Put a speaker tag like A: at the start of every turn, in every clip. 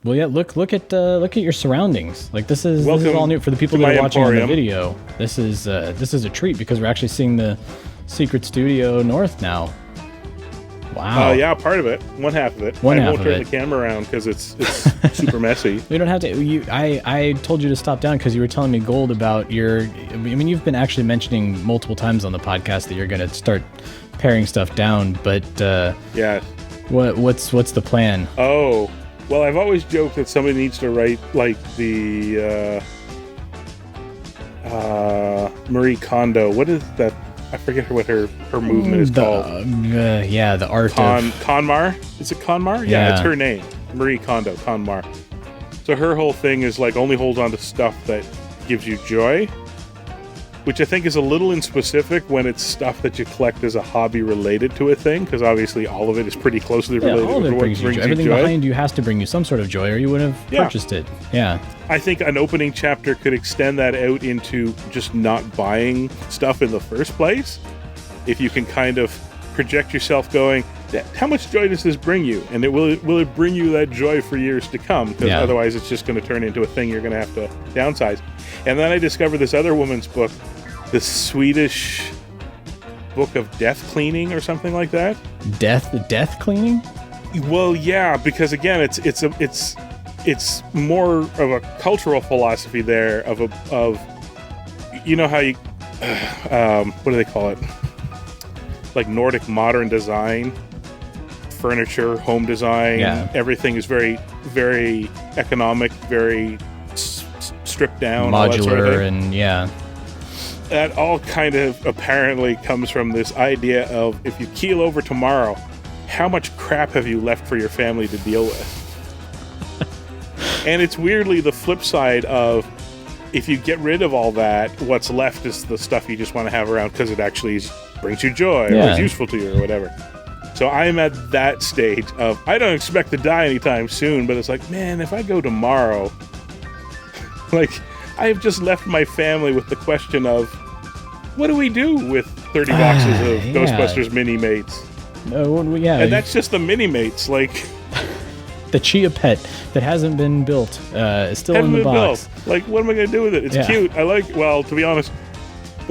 A: Well, yeah. Look at your surroundings. Like this is all new for the people that are watching on the video. This is a treat because we're actually seeing the secret studio north now. Wow.
B: Yeah, part of it. One half of it. I won't turn the camera around because it's super messy.
A: We don't have to. I told you to stop down because you were telling me, Gold, about your. I mean, you've been actually mentioning multiple times on the podcast that you're going to start paring stuff down. But
B: yeah,
A: what's the plan?
B: Oh, well, I've always joked that somebody needs to write like the Marie Kondo. What is that? I forget what her movement is called.
A: The art of...
B: KonMari? Is it KonMari? Yeah, it's her name. Marie Kondo, KonMari. So her whole thing is like only hold on to stuff that gives you joy, which I think is a little inspecific when it's stuff that you collect as a hobby related to a thing, because obviously all of it is pretty closely related to what brings you joy.
A: Everything behind you has to bring you some sort of joy or you wouldn't have purchased it. Yeah.
B: I think an opening chapter could extend that out into just not buying stuff in the first place. If you can kind of project yourself going, how much joy does this bring you? And will it bring you that joy for years to come? Because otherwise it's just going to turn into a thing you're going to have to downsize. And then I discovered this other woman's book, the Swedish book of death cleaning or something like that.
A: Death cleaning?
B: Well, yeah, because again, it's more of a cultural philosophy there of you know how you what do they call it? Like Nordic modern design, furniture, home design. Yeah. Everything is very, very economic, very stripped down,
A: modular,
B: all that sort of thing.
A: And yeah.
B: That all kind of apparently comes from this idea of if you keel over tomorrow, how much crap have you left for your family to deal with? And it's weirdly the flip side of if you get rid of all that, what's left is the stuff you just want to have around because it actually brings you joy or is useful to you or whatever. So I'm at that stage of I don't expect to die anytime soon, but it's like, man, if I go tomorrow, like I've just left my family with the question of what do we do with 30 boxes of Ghostbusters mini-mates? And that's just the mini-mates, like...
A: The Chia Pet that hasn't been built is still in the box.
B: Built. Like, what am I going to do with it? It's cute. I like, well, to be honest,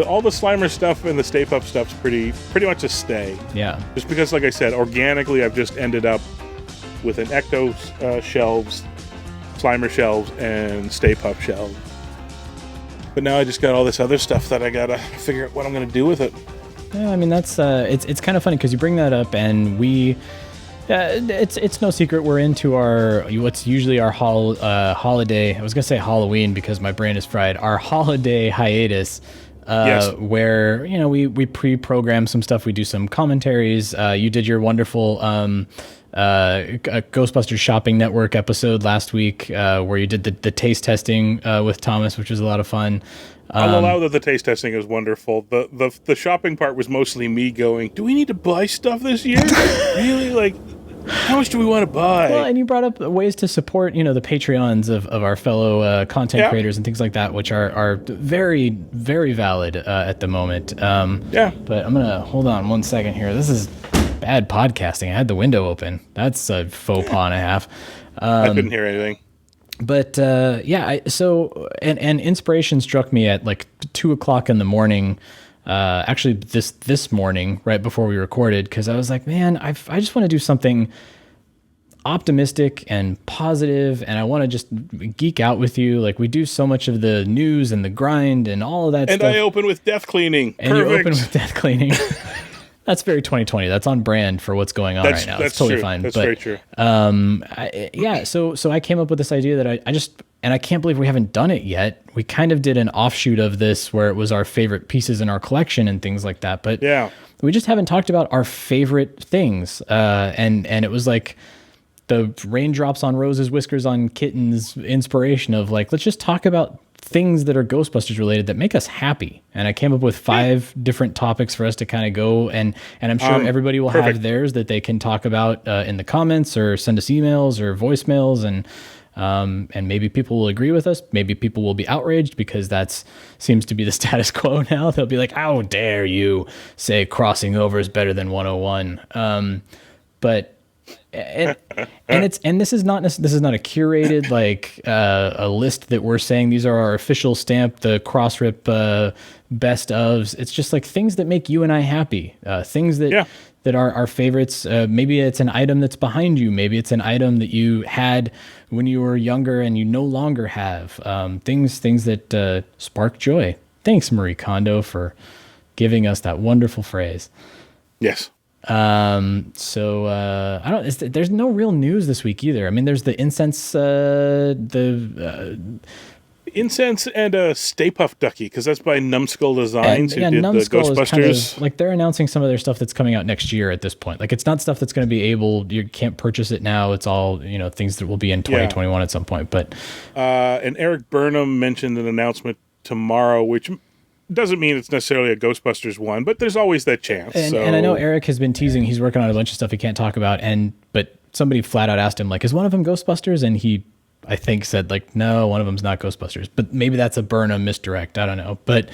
B: all the Slimer stuff and the Stay Puft stuff's pretty much a stay.
A: Yeah.
B: Just because, like I said, organically I've just ended up with an Ecto shelves, Slimer shelves, and Stay Puft shelves. But now I just got all this other stuff that I got to figure out what I'm going to do with it.
A: Yeah, I mean, that's it's kind of funny because you bring that up and we... it's no secret we're into what's usually our holiday. I was gonna say Halloween because my brain is fried. Our holiday hiatus, where we pre-program some stuff. We do some commentaries. You did your wonderful Ghostbusters Shopping Network episode last week, where you did the taste testing with Thomas, which was a lot of fun.
B: I'll allow that the taste testing is wonderful. The shopping part was mostly me going, do we need to buy stuff this year? Really? Like, how much do we want to buy?
A: Well, and you brought up ways to support, the Patreons of our fellow content creators and things like that, which are very, very valid at the moment. But I'm going to hold on one second here. This is bad podcasting. I had the window open. That's a faux pas and a half.
B: I couldn't hear anything.
A: But and inspiration struck me at like 2:00 in the morning. Actually, this morning, right before we recorded, because I was like, man, I just want to do something optimistic and positive, and I want to just geek out with you. Like we do so much of the news and the grind and all of that stuff.
B: And I open with death cleaning.
A: And you open with death cleaning. That's very 2020. That's on brand for what's going on right now. That's totally fine.
B: That's very true.
A: So I came up with this idea that I can't believe we haven't done it yet. We kind of did an offshoot of this where it was our favorite pieces in our collection and things like that. But we just haven't talked about our favorite things. And it was like the raindrops on roses, whiskers on kittens inspiration of like, let's just talk about things that are Ghostbusters related that make us happy. And I came up with 5 different topics for us to kind of go, and I'm sure everybody will have theirs that they can talk about in the comments or send us emails or voicemails, and maybe people will agree with us. Maybe people will be outraged because that seems to be the status quo now. They'll be like, how dare you say crossing over is better than 101? But and this is not a curated like a list that we're saying these are our official stamp, the Crossrip best ofs. It's just like things that make you and I happy, things that that are our favorites. Maybe it's an item that's behind you. Maybe it's an item that you had when you were younger and you no longer have. Things that spark joy. Thanks, Marie Kondo, for giving us that wonderful phrase.
B: Yes.
A: So there's no real news this week either. I mean, there's the incense,
B: incense and a Stay Puft Ducky, because that's by Numbskull Designs, who did
A: Numbskull
B: the Ghostbusters.
A: Is like they're announcing some of their stuff that's coming out next year at this point. Like it's not stuff that's going to be you can't purchase it now. It's all, things that will be in 2021 at some point. But
B: and Eric Burnham mentioned an announcement tomorrow, which doesn't mean it's necessarily a Ghostbusters one, but there's always that chance.
A: And I know Eric has been teasing, he's working on a bunch of stuff he can't talk about, but somebody flat out asked him, like, is one of them Ghostbusters? And he, I think, said, like, no, one of them's not Ghostbusters. But maybe that's a Burnham misdirect. I don't know. But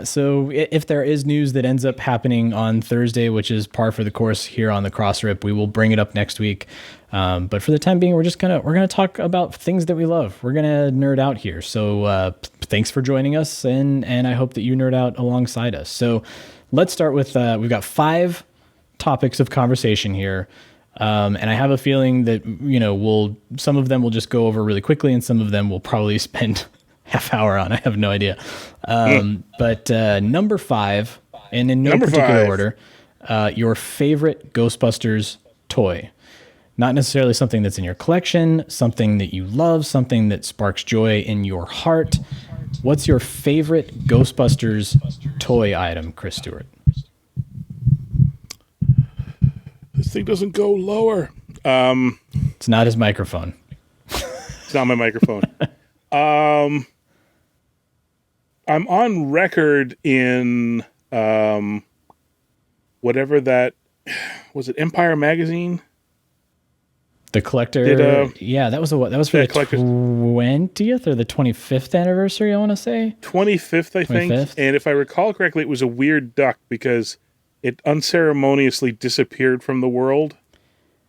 A: so if there is news that ends up happening on Thursday, which is par for the course here on the Crossrip, we will bring it up next week. But for the time being, we're gonna talk about things that we love. We're gonna nerd out here. So thanks for joining us, and I hope that you nerd out alongside us. So let's start with we've got 5 topics of conversation here. And I have a feeling that, some of them we'll just go over really quickly, and some of them we'll probably spend half hour on. I have no idea. But number 5, and in no particular order, your favorite Ghostbusters toy. Not necessarily something that's in your collection, something that you love, something that sparks joy in your heart. What's your favorite Ghostbusters toy item, Chris Stewart?
B: This thing doesn't go lower.
A: It's not his microphone.
B: It's not my microphone. I'm on record in whatever that was. It Empire Magazine.
A: The collector. That was for the 20th or the 25th anniversary. I want to say
B: 25th, I think. 25th? And if I recall correctly, it was a weird duck because it unceremoniously disappeared from the world.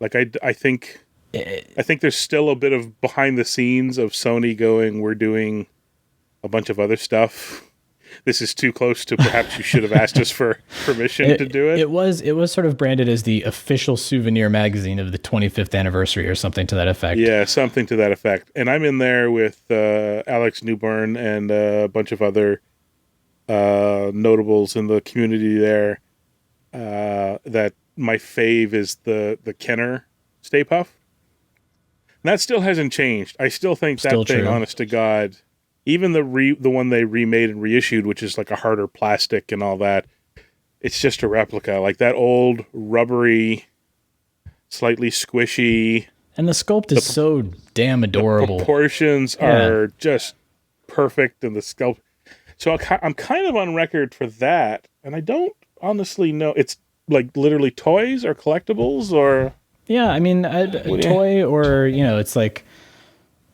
B: Like I think there's still a bit of behind the scenes of Sony going, we're doing a bunch of other stuff. This is too close to perhaps you should have asked us for permission to do it.
A: It was sort of branded as the official souvenir magazine of the 25th anniversary or something to that effect.
B: Yeah, something to that effect. And I'm in there with Alex Newburn and a bunch of other notables in the community there. That my fave is the Kenner Stay Puft. And that still hasn't changed. I still think that thing, honest to God, even the one they remade and reissued, which is like a harder plastic and all that, it's just a replica. Like that old rubbery, slightly squishy.
A: And the sculpt is so damn adorable.
B: The proportions are just perfect, and the sculpt. So I'm kind of on record for that, and I don't honestly know. It's like literally toys or collectibles or.
A: Yeah, I mean, a toy or, it's like.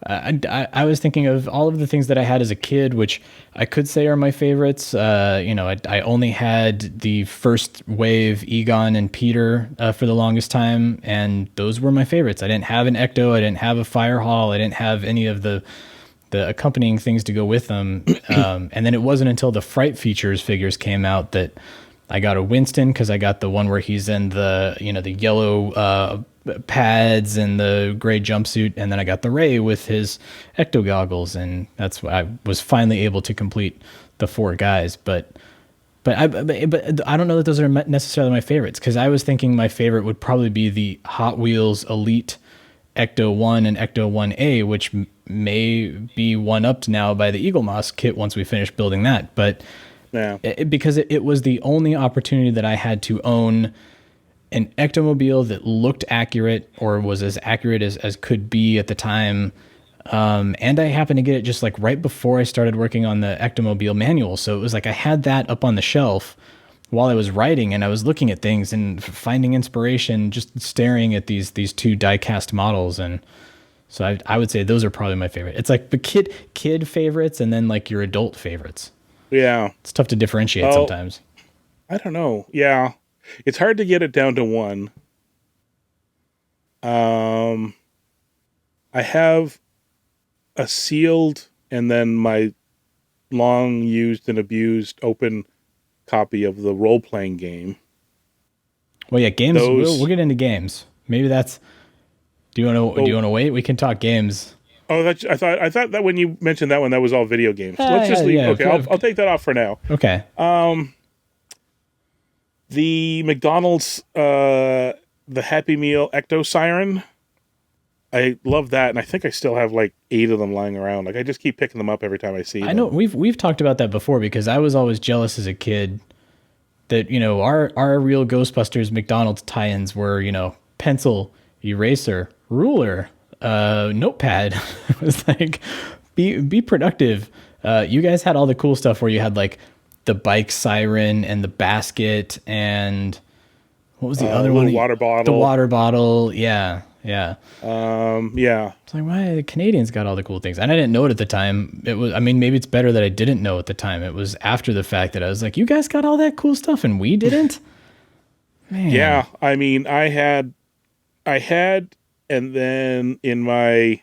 A: I was thinking of all of the things that I had as a kid, which I could say are my favorites. I only had the first wave Egon and Peter for the longest time, and those were my favorites. I didn't have an Ecto, I didn't have a Fire Hall, I didn't have any of the accompanying things to go with them. And then it wasn't until the Fright Features figures came out that I got a Winston, because I got the one where he's in the yellow pads and the gray jumpsuit, and then I got the Ray with his Ecto goggles, and that's why I was finally able to complete the 4 guys. But I don't know that those are necessarily my favorites, because I was thinking my favorite would probably be the Hot Wheels Elite Ecto 1 and Ecto 1A, which may be one-upped now by the Eagle Moss kit once we finish building that. But because it was the only opportunity that I had to own an Ectomobile that looked accurate, or was as accurate as could be at the time. And I happened to get it just like right before I started working on the Ectomobile manual. So it was like I had that up on the shelf while I was writing, and I was looking at things and finding inspiration, just staring at these 2 die-cast models. And so I would say those are probably my favorite. It's like the kid favorites and then like your adult favorites.
B: Yeah.
A: It's tough to differentiate sometimes.
B: I don't know. Yeah. It's hard to get it down to one. I have a sealed and then my long used and abused open copy of the role-playing game.
A: Well, yeah, games. We'll get into games. Maybe that's. Do you want to wait? We can talk games.
B: Oh, I thought that when you mentioned that one, that was all video games. Let's just leave. Yeah, okay, I'll take that off for now.
A: Okay.
B: The McDonald's the Happy Meal Ecto Siren. I love that, and I think I still have like 8 of them lying around. Like I just keep picking them up every time I see them.
A: I know we've talked about that before because I was always jealous as a kid that our real Ghostbusters McDonald's tie-ins were pencil, eraser, ruler, notepad. It was like be productive. You guys had all the cool stuff where you had like the bike siren and the basket and what was the other one?
B: Water bottle.
A: The water bottle. Yeah. Yeah.
B: Yeah.
A: It's like, why the Canadians got all the cool things? And I didn't know it at the time. Maybe it's better that I didn't know at the time. It was after the fact that I was like, you guys got all that cool stuff and we didn't? Man.
B: Yeah. I mean, I had, and then in my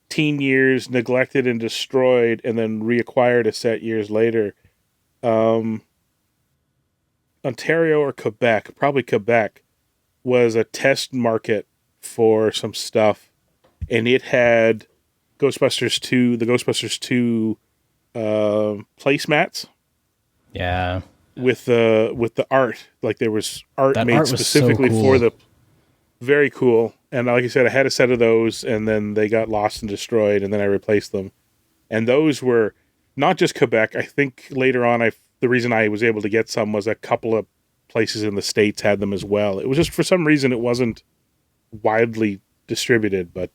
B: teen years, neglected and destroyed, and then reacquired a set years later. Ontario or Quebec, probably Quebec, was a test market for some stuff, and it had the Ghostbusters 2 placemats.
A: Yeah.
B: With the art. Like there was art
A: that
B: made
A: art
B: specifically
A: so cool.
B: for the very cool. And like I said, I had a set of those and then they got lost and destroyed and then I replaced them. And those were not just Quebec. I think later on the reason I was able to get some was a couple of places in the States had them as well. It was just for some reason it wasn't widely distributed, but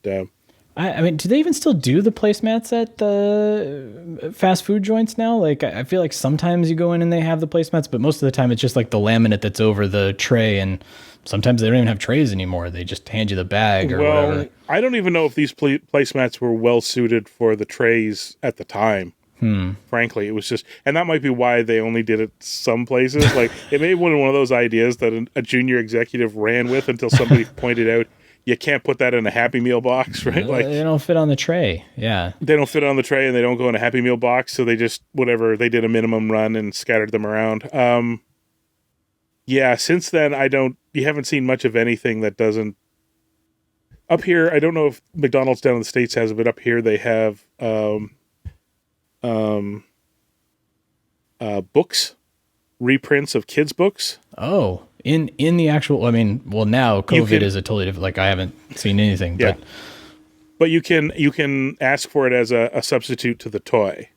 A: I mean, do they even still do the placemats at the fast food joints now? Like, I feel like sometimes you go in and they have the placemats, but most of the time it's just like the laminate that's over the tray, and sometimes they don't even have trays anymore. They just hand you the bag or whatever.
B: I don't even know if these placemats were well suited for the trays at the time. Frankly, it was just, and that might be why they only did it some places. Like it may have been one of those ideas that a junior executive ran with until somebody pointed out you can't put that in a Happy Meal box, right? Like
A: they don't fit on the tray. Yeah,
B: they don't fit on the tray, and they don't go in a Happy Meal box. So they just they did a minimum run and scattered them around. Yeah. Since then, you haven't seen much of anything that doesn't. Up here, I don't know if McDonald's down in the States has it, but up here they have. Books, reprints of kids' books.
A: Oh, in the actual. Now COVID is a totally different. Like I haven't seen anything.
B: Yeah, but you can ask for it as a substitute to the toy.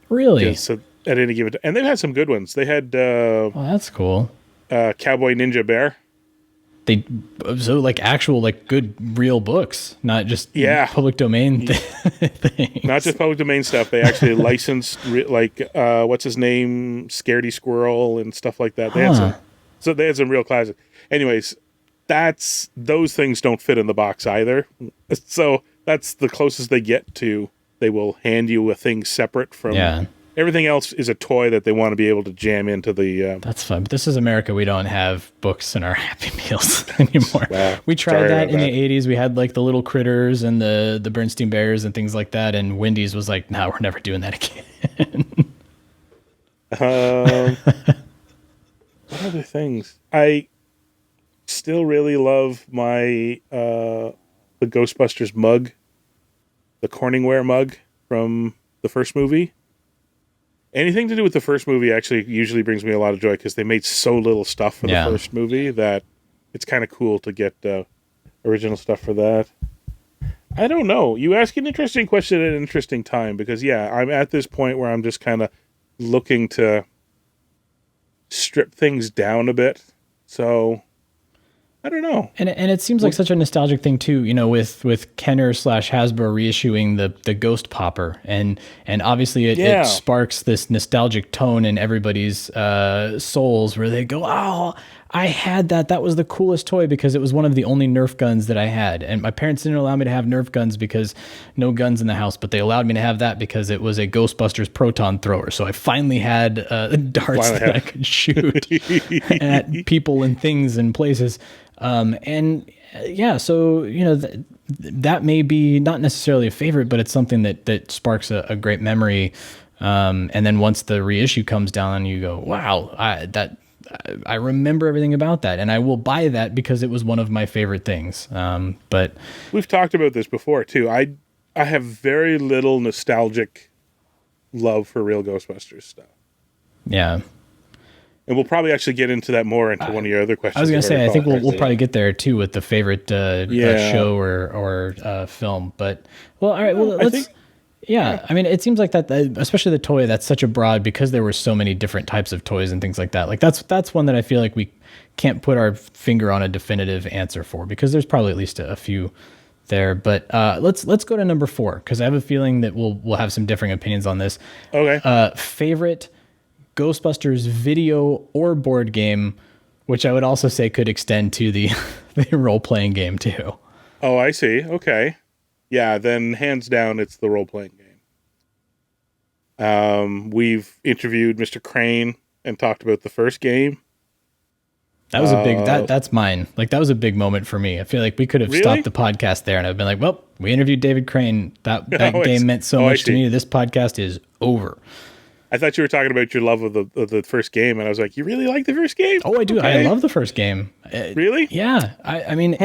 A: Really?
B: So at any given time, and they've had some good ones. They had.
A: That's cool.
B: Cowboy Ninja Bear.
A: Actual good real books, not just public domain things.
B: Not just public domain stuff. They actually licensed what's his name, Scaredy Squirrel and stuff like that. They had some real classics. Anyways, those things don't fit in the box either. So that's the closest they get to. They will hand you a thing separate from. Yeah. Everything else is a toy that they want to be able to jam into the...
A: That's fun. But this is America. We don't have books in our Happy Meals anymore. We tried that in the 80s. We had the little critters and the Bernstein Bears and things like that. And Wendy's was like, no, we're never doing that again.
B: What other things? I still really love my the Ghostbusters mug. The Corningware mug from the first movie. Anything to do with the first movie actually usually brings me a lot of joy because they made so little stuff for the first movie that it's kind of cool to get original stuff for that. I don't know. You ask an interesting question at an interesting time because, I'm at this point where I'm just kind of looking to strip things down a bit. So, I don't know.
A: And it seems like such a nostalgic thing too, with Kenner / Hasbro reissuing the Ghost Popper, and obviously it sparks this nostalgic tone in everybody's souls where they go, oh, I had that. That was the coolest toy because it was one of the only Nerf guns that I had. And my parents didn't allow me to have Nerf guns because no guns in the house, but they allowed me to have that because it was a Ghostbusters proton thrower. So I finally had darts that I could shoot at people and things and places. And yeah, so, you know, that may be not necessarily a favorite, but it's something that sparks a great memory. And then once the reissue comes down, you go, wow, I remember everything about that, and I will buy that because it was one of my favorite things. But
B: we've talked about this before too. I have very little nostalgic love for real Ghostbusters stuff.
A: Yeah.
B: And we'll probably actually get into that more into one of your other questions.
A: I was going to say, I think we'll probably get there too with the favorite show or film. But, well, all right, well, let's... Yeah, I mean, it seems like that, especially the toy, that's such a broad, because there were so many different types of toys and things like that. Like that's one that I feel like we can't put our finger on a definitive answer for, because there's probably at least a few there. But let's go to number 4, because I have a feeling that we'll have some differing opinions on this.
B: Okay.
A: Favorite Ghostbusters video or board game, which I would also say could extend to the role-playing game too.
B: Oh, I see. Okay. Yeah, then hands down, it's the role-playing game. We've interviewed Mr. Crane and talked about the first game.
A: That was a big, that's mine. Like, that was a big moment for me. I feel like we could have stopped the podcast there and I've been like, well, we interviewed David Crane. That game meant so much to me. This podcast is over.
B: I thought you were talking about your love of the first game, and I was like, you really like the first game?
A: Oh, I do. Okay. I love the first game.
B: Really?
A: Yeah. I mean,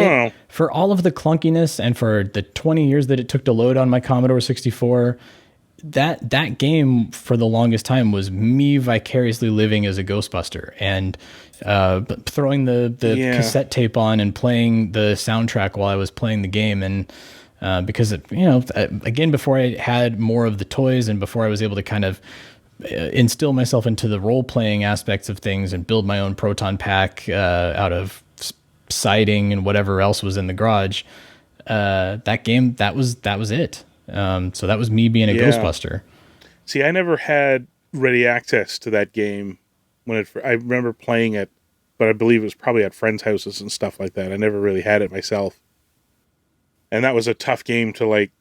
A: for all of the clunkiness and for the 20 years that it took to load on my Commodore 64, that game for the longest time was me vicariously living as a Ghostbuster and throwing the cassette tape on and playing the soundtrack while I was playing the game. And because, again, before I had more of the toys and before I was able to kind of instill myself into the role-playing aspects of things and build my own proton pack out of siding and whatever else was in the garage, that game, that was it. So that was me being a Ghostbuster.
B: See, I never had ready access to that game I remember playing it, but I believe it was probably at friends' houses and stuff like that. I never really had it myself. And that was a tough game to, like,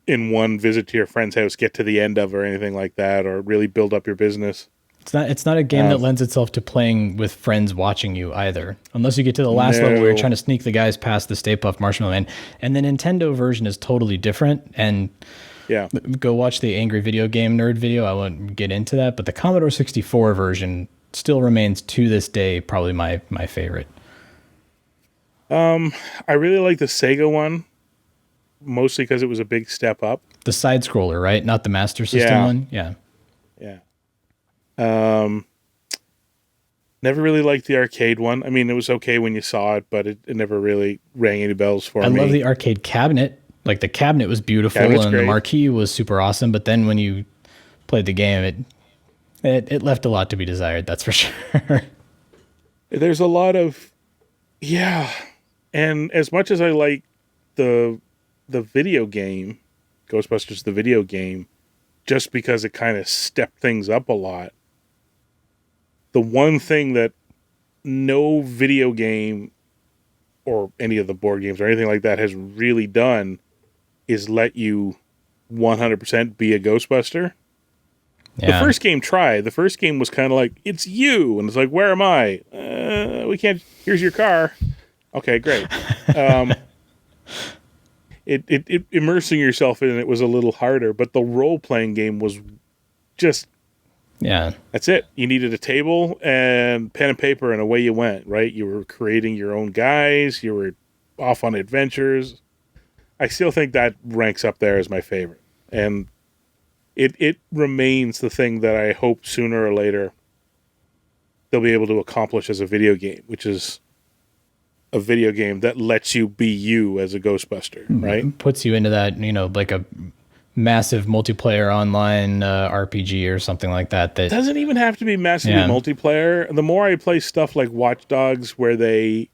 B: in one visit to your friend's house, get to the end of or anything like that, or really build up your business.
A: It's not a game that lends itself to playing with friends watching you either, unless you get to the last level where you're trying to sneak the guys past the Stay Puft Marshmallow Man. And the Nintendo version is totally different. And go watch the Angry Video Game Nerd video. I won't get into that, but the Commodore 64 version still remains to this day probably my favorite.
B: I really like the Sega one. Mostly because it was a big step up.
A: The side scroller, right? Not the Master System one? Yeah.
B: Never really liked the arcade one. I mean, it was okay when you saw it, but it never really rang any bells for me.
A: I love the arcade cabinet. Like, the cabinet was beautiful and the marquee was super awesome, but then when you played the game, it left a lot to be desired, that's for sure.
B: There's a lot of... And as much as I like the video game, Ghostbusters the video game, just because it kind of stepped things up a lot, the one thing that no video game or any of the board games or anything like that has really done is let you 100% be a Ghostbuster. The first game tried. The first game was kind of like, it's you, and it's like, where am I? We can't, here's your car. Okay, great. It immersing yourself in it was a little harder, but the role-playing game was just... That's it. You needed a table and pen and paper, and away you went, right? You were creating your own guys. You were off on adventures. I still think that ranks up there as my favorite. And it remains the thing that I hope sooner or later they'll be able to accomplish as a video game, which is... a video game that lets you be you as a Ghostbuster, right?
A: Puts you into that, like a massive multiplayer online RPG or something like that. That
B: doesn't even have to be massively multiplayer. The more I play stuff like Watch Dogs, where they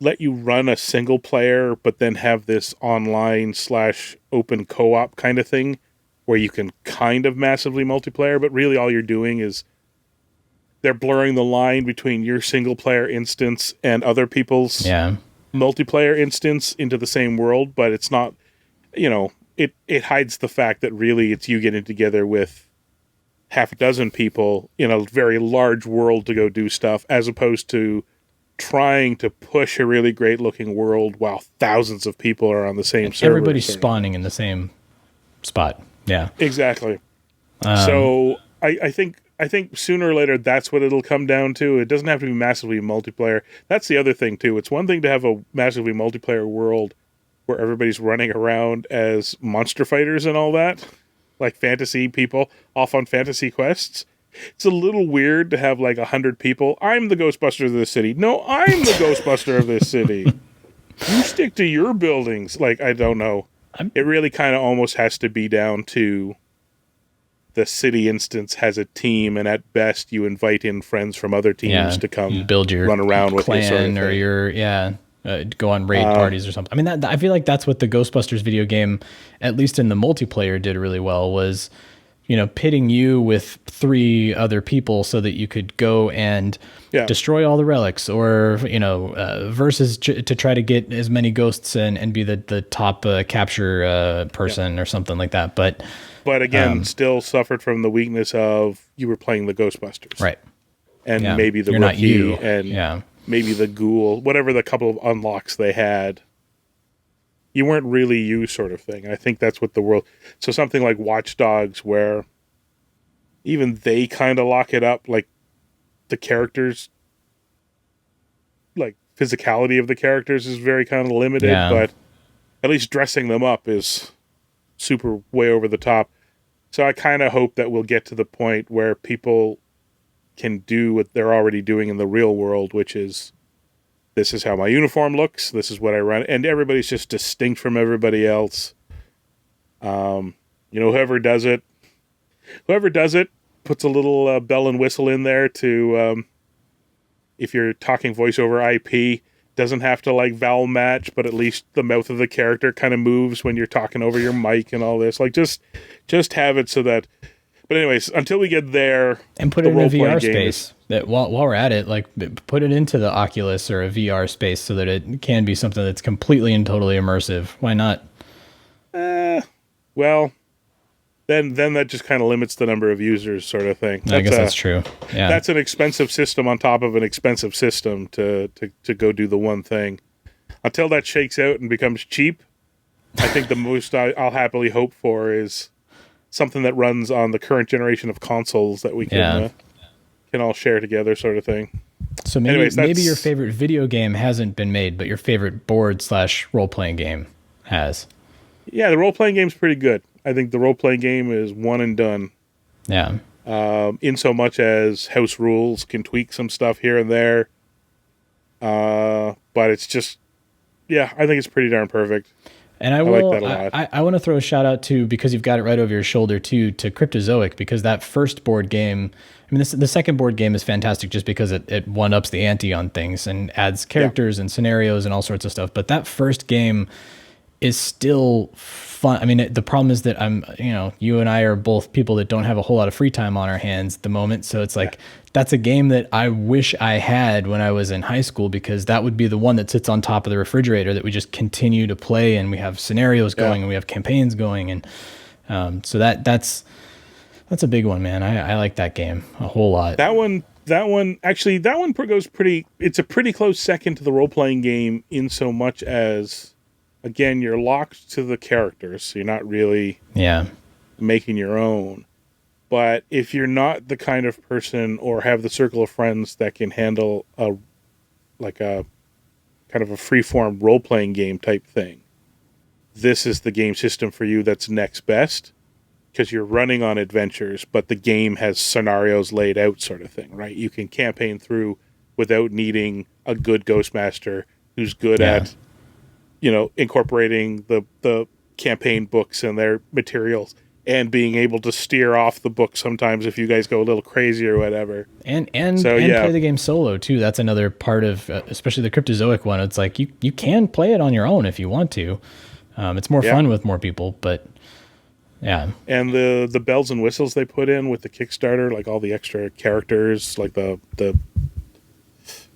B: let you run a single player, but then have this online / open co-op kind of thing, where you can kind of massively multiplayer, but really all you're doing is they're blurring the line between your single player instance and other people's multiplayer instance into the same world, but it's not, it hides the fact that really it's you getting together with half a dozen people in a very large world to go do stuff, as opposed to trying to push a really great looking world while thousands of people are on the same server.
A: Everybody's spawning in the same spot. Yeah,
B: exactly. So I think sooner or later that's what it'll come down to. It doesn't have to be massively multiplayer. That's the other thing too. It's one thing to have a massively multiplayer world where everybody's running around as monster fighters and all that, like fantasy people off on fantasy quests. It's a little weird to have like 100 people. I'm the Ghostbuster of this city. No, I'm the Ghostbuster of this city. You stick to your buildings. Like, I don't know. It really kind of almost has to be down to the city instance has a team, and at best you invite in friends from other teams to come
A: build your
B: run around with
A: clan
B: you sort of
A: or your go on raid parties or something. I mean, I feel like that's what the Ghostbusters video game, at least in the multiplayer, did really well, was pitting you with 3 other people so that you could go and destroy all the relics, or versus to try to get as many ghosts and be the top capture person or something like that. But
B: again, still suffered from the weakness of you were playing the Ghostbusters,
A: right?
B: And maybe the rookie and maybe the ghoul, whatever the couple of unlocks they had. You weren't really you, sort of thing. I think that's what the world. So something like Watch Dogs, where even they kind of lock it up, like the characters, like physicality of the characters is very kind of limited, but at least dressing them up is super way over the top. So I kind of hope that we'll get to the point where people can do what they're already doing in the real world, which is, this is how my uniform looks, this is what I run, and everybody's just distinct from everybody else. Whoever does it puts a little bell and whistle in there to, if you're talking voice over IP, doesn't have to like vowel match, but at least the mouth of the character kind of moves when you're talking over your mic and all this. Like just have it so that. But anyways, until we get there,
A: and put it in a VR space. That while we're at it, like put it into the Oculus or a VR space so that it can be something that's completely and totally immersive. Why not?
B: Well, then that just kind of limits the number of users, sort of thing.
A: I guess that's true. Yeah,
B: that's an expensive system on top of an expensive system to go do the one thing. Until that shakes out and becomes cheap, I think the most I'll happily hope for is something that runs on the current generation of consoles that we can all share together, sort of thing.
A: So maybe your favorite video game hasn't been made, but your favorite board/role-playing game has.
B: Yeah, the role-playing game's pretty good. I think the role-playing game is one and done.
A: Yeah.
B: In so much as house rules can tweak some stuff here and there. But it's just, I think it's pretty darn perfect.
A: And I like that a lot. I want to throw a shout out to, because you've got it right over your shoulder too, to Cryptozoic, because that first board game, I mean, the second board game is fantastic just because it one-ups the ante on things and adds characters and scenarios and all sorts of stuff. But that first game is still fun. I mean, the problem is that you and I are both people that don't have a whole lot of free time on our hands at the moment. So it's like, that's a game that I wish I had when I was in high school, because that would be the one that sits on top of the refrigerator that we just continue to play, and we have scenarios going and we have campaigns going. And so that's a big one, man. I like that game a whole lot.
B: That one goes it's a pretty close second to the role-playing game, in so much as, again, you're locked to the characters, so you're not really making your own. But if you're not the kind of person or have the circle of friends that can handle a kind of a free-form role-playing game type thing, this is the game system for you that's next best, because you're running on adventures, but the game has scenarios laid out, sort of thing, right? You can campaign through without needing a good Ghostmaster who's good at incorporating the campaign books and their materials, and being able to steer off the book sometimes if you guys go a little crazy or whatever. And
A: play the game solo too. That's another part of, especially the Cryptozoic one. It's like you can play it on your own if you want to. It's more fun with more people, but Yeah.
B: And the bells and whistles they put in with the Kickstarter, like all the extra characters, like the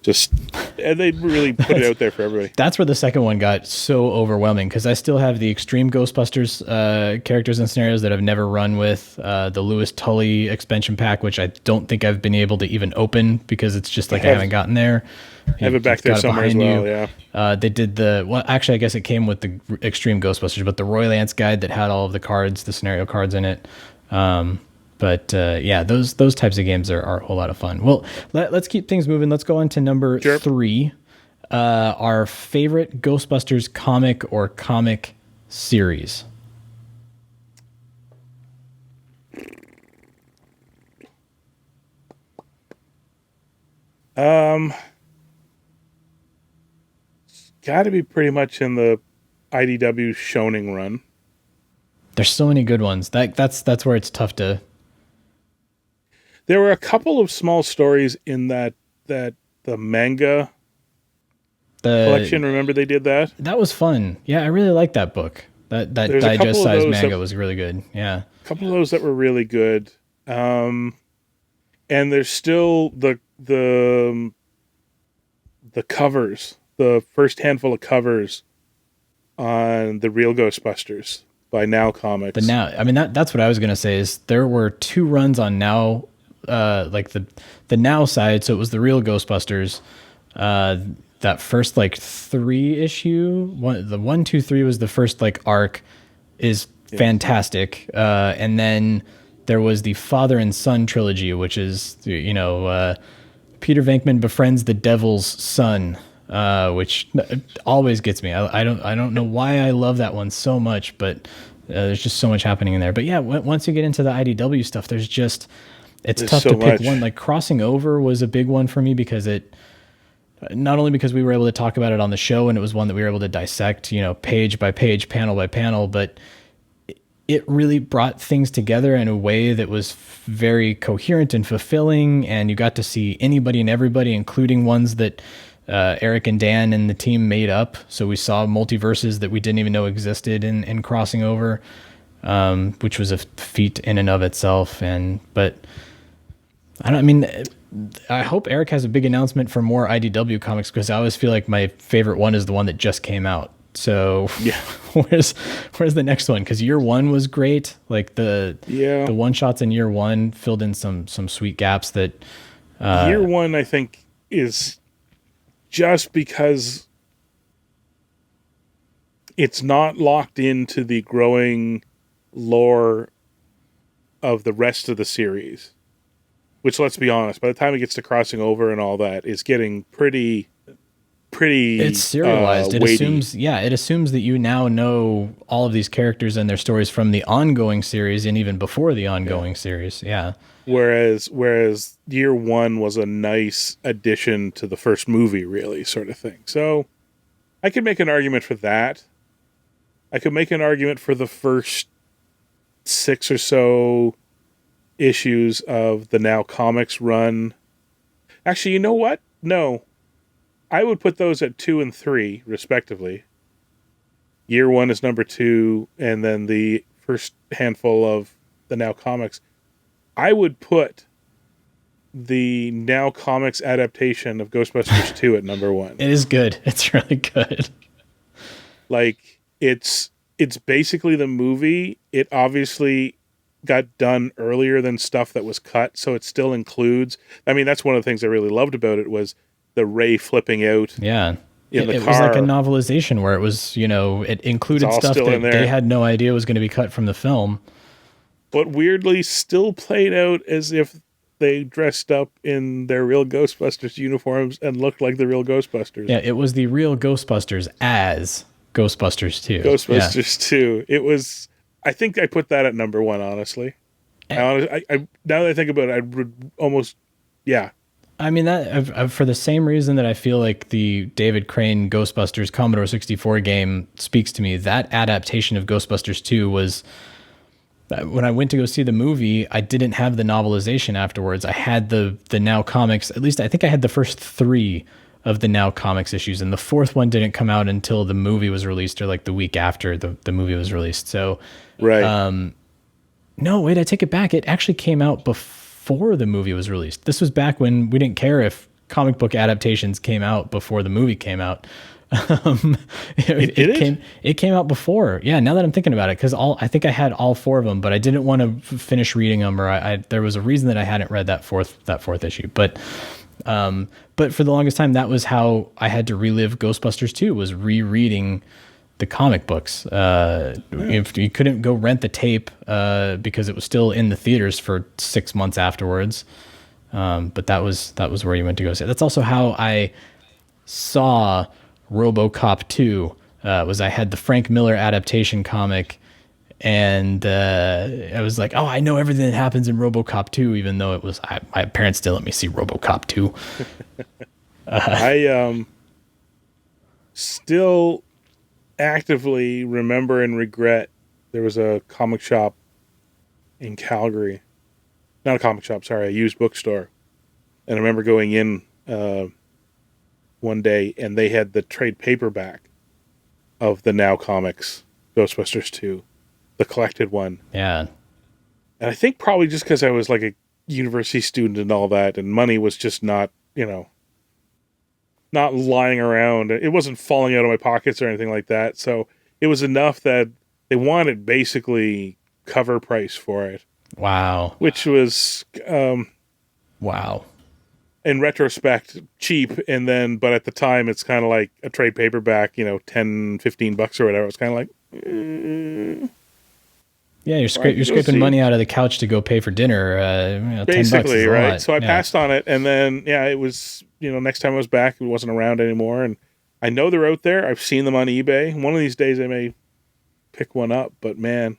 B: just, and they really put it out there for everybody.
A: That's where the second one got so overwhelming, because I still have the Extreme Ghostbusters characters and scenarios that I've never run with, the Lewis Tully expansion pack, which I don't think I've been able to even open because it's just like I haven't gotten there.
B: I have it back there somewhere as well, yeah.
A: They did actually, I guess it came with the Extreme Ghostbusters, but the Roy Lance guide that had all of the cards, the scenario cards in it. But yeah, those types of games are a whole lot of fun. Well, let's keep things moving. Let's go on to number 3. Our favorite Ghostbusters comic or comic series.
B: Got to be pretty much in the IDW Shonen run.
A: There's so many good ones. That's where it's tough to.
B: There were a couple of small stories in that the manga collection. Remember they did that?
A: That was fun. Yeah, I really liked that book. That digest size manga was really good. Yeah.
B: A couple of those that were really good. And there's still the covers, the first handful of covers on the Real Ghostbusters by Now Comics.
A: That's what I was going to say is there were 2 runs on Now, like the Now side. So it was the Real Ghostbusters, that first 3 issue, the 1, 2, 3 was the first arc, is fantastic. And then there was the Father and Son trilogy, which is, Peter Venkman befriends the devil's son, which always gets me. I don't know why I love that one so much, but there's just so much happening in there. But yeah, once you get into the IDW stuff, there's tough to pick one. Like Crossing Over was a big one for me because not only because we were able to talk about it on the show and it was one that we were able to dissect, page by page, panel by panel, but it really brought things together in a way that was very coherent and fulfilling. And you got to see anybody and everybody, including ones that Eric and Dan and the team made up. So we saw multiverses that we didn't even know existed in Crossing Over, which was a feat in and of itself. But I hope Eric has a big announcement for more IDW comics, because I always feel like my favorite one is the one that just came out. So
B: yeah,
A: where's the next one? Because year 1 was great. Like the one shots in year 1 filled in some sweet gaps that
B: year 1 I think is just because it's not locked into the growing lore of the rest of the series. Which, let's be honest, by the time it gets to Crossing Over and all that, is getting pretty.
A: It's serialized. It
B: weighty.
A: assumes that you now know all of these characters and their stories from the ongoing series and even before the ongoing series. Yeah.
B: Whereas year 1 was a nice addition to the first movie, really, sort of thing. So I could make an argument for that. I could make an argument for the first 6 or so issues of the Now Comics run. Actually, you know what? No. I would put those at 2 and 3, respectively. Year 1 is number 2, and then the first handful of the Now Comics. I would put the Now Comics adaptation of Ghostbusters 2 at number 1.
A: It is good. It's really good.
B: It's basically the movie. It obviously got done earlier than stuff that was cut, so it still includes. That's one of the things I really loved about it was the Ray flipping out.
A: Yeah.
B: In the
A: car. It
B: was
A: like a novelization where it was, it included stuff that they had no idea was going to be cut from the film.
B: But weirdly still played out as if they dressed up in their real Ghostbusters uniforms and looked like the real Ghostbusters.
A: Yeah, it was the real Ghostbusters as Ghostbusters 2.
B: Ghostbusters 2. It was. I think I put that at number 1, honestly. Now that I think about it, I would almost, yeah.
A: That for the same reason that I feel like the David Crane Ghostbusters Commodore 64 game speaks to me, that adaptation of Ghostbusters 2 was, when I went to go see the movie, I didn't have the novelization afterwards. I had the Now Comics, at least I think I had the first 3 of the Now Comics issues, and the 4th one didn't come out until the movie was released, or the week after the movie was released. So
B: right.
A: No, wait, I take it back. It actually came out before the movie was released. This was back when we didn't care if comic book adaptations came out before the movie came out. It came out before. Yeah, now that I'm thinking about it, because I think I had all 4 of them, but I didn't want to finish reading them, or there was a reason that I hadn't read that fourth issue. But for the longest time, that was how I had to relive Ghostbusters 2, was rereading the comic books. If you couldn't go rent the tape because it was still in the theaters for 6 months afterwards. But that was where you went to go see it. That's also how I saw RoboCop 2. Was I had the Frank Miller adaptation comic, and I was like, oh, I know everything that happens in RoboCop 2, even though it was my parents didn't let me see RoboCop 2.
B: I still actively remember and regret there was a comic shop in Calgary. Not a comic shop, sorry, a used bookstore. And I remember going in one day, and they had the trade paperback of the Now Comics Ghostbusters 2, the collected one.
A: Yeah.
B: And I think probably just because I was like a university student and all that, and money was just not, not lying around. It wasn't falling out of my pockets or anything like that. So it was enough that they wanted basically cover price for it.
A: Wow.
B: Which was,
A: wow.
B: In retrospect, cheap. But at the time, it's kind of like a trade paperback, $10, $15 or whatever. It's kind of like,
A: yeah, you're scraping money out of the couch to go pay for dinner.
B: Basically,
A: $10
B: right?
A: lot.
B: So I passed on it, and then it was next time I was back, it wasn't around anymore, and I know they're out there. I've seen them on eBay. One of these days, I may pick one up. But man,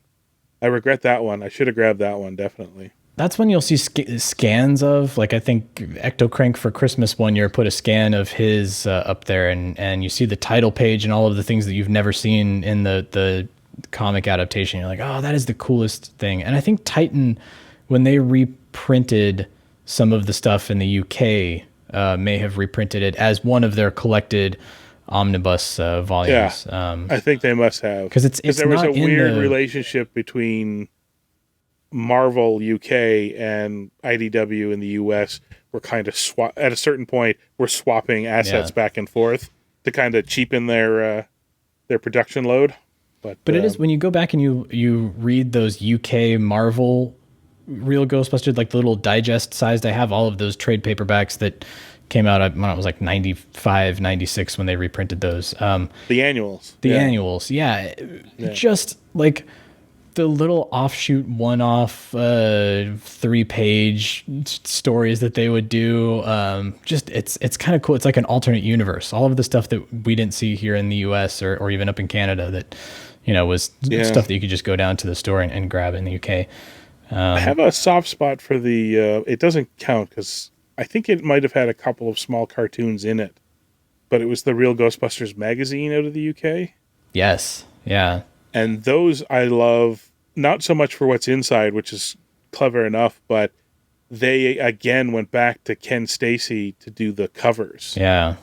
B: I regret that one. I should have grabbed that one definitely.
A: That's when you'll see scans of, like, I think Ecto Crank for Christmas one year put a scan of his up there, and you see the title page and all of the things that you've never seen in the comic adaptation. You're like, oh, that is the coolest thing. And I think Titan, when they reprinted some of the stuff in the UK, may have reprinted it as one of their collected omnibus volumes.
B: Yeah, I think they must have.
A: Because there was a weird
B: relationship between Marvel UK and IDW in the US. We're kind of at a certain point, we're swapping assets back and forth to kind of cheapen their production load. But
A: it is, when you go back and you read those UK Marvel Real Ghostbusters, like the little digest sized, I have all of those trade paperbacks that came out when it was like 95, 96 when they reprinted those.
B: The annuals.
A: Yeah. Just like the little offshoot one-off 3-page stories that they would do. It's kind of cool. It's like an alternate universe. All of the stuff that we didn't see here in the US or even up in Canada that, was stuff that you could just go down to the store and grab in the UK.
B: I have a soft spot for the, it doesn't count because I think it might have had a couple of small cartoons in it, but it was the Real Ghostbusters magazine out of the UK.
A: Yes. Yeah.
B: And those I love, not so much for what's inside, which is clever enough, but they again went back to Ken Stacy to do the covers.
A: Yeah.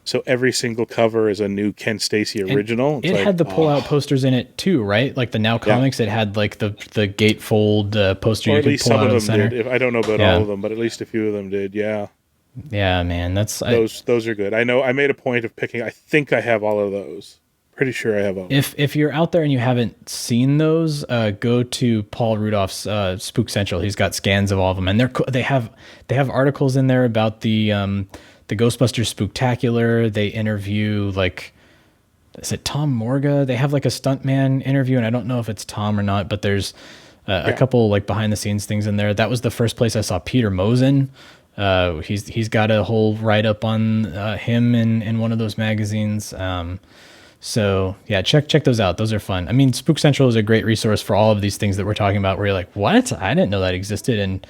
B: So every single cover is a new Ken Stacy original.
A: It had the pull-out posters in it too, right? Like the Now Comics, it had like the gatefold poster
B: or
A: you
B: at
A: could
B: least
A: pull
B: some
A: out
B: of them
A: the
B: did. I don't know about all of them, but at least a few of them did. Yeah.
A: Yeah, man,
B: those are good. I know. I made a point of picking. I think I have all of those. Pretty sure I have all.
A: If you're out there and you haven't seen those, go to Paul Rudolph's Spook Central. He's got scans of all of them, and they have articles in there about the Ghostbusters Spooktacular. They interview, like, is it Tom Morga? They have like a stuntman interview, and I don't know if it's Tom or not, but there's a couple like behind the scenes things in there. That was the first place I saw Peter Mosen. He's got a whole write up on him in one of those magazines. So yeah, check those out. Those are fun. I mean, Spook Central is a great resource for all of these things that we're talking about, where you're like, what? I didn't know that existed. And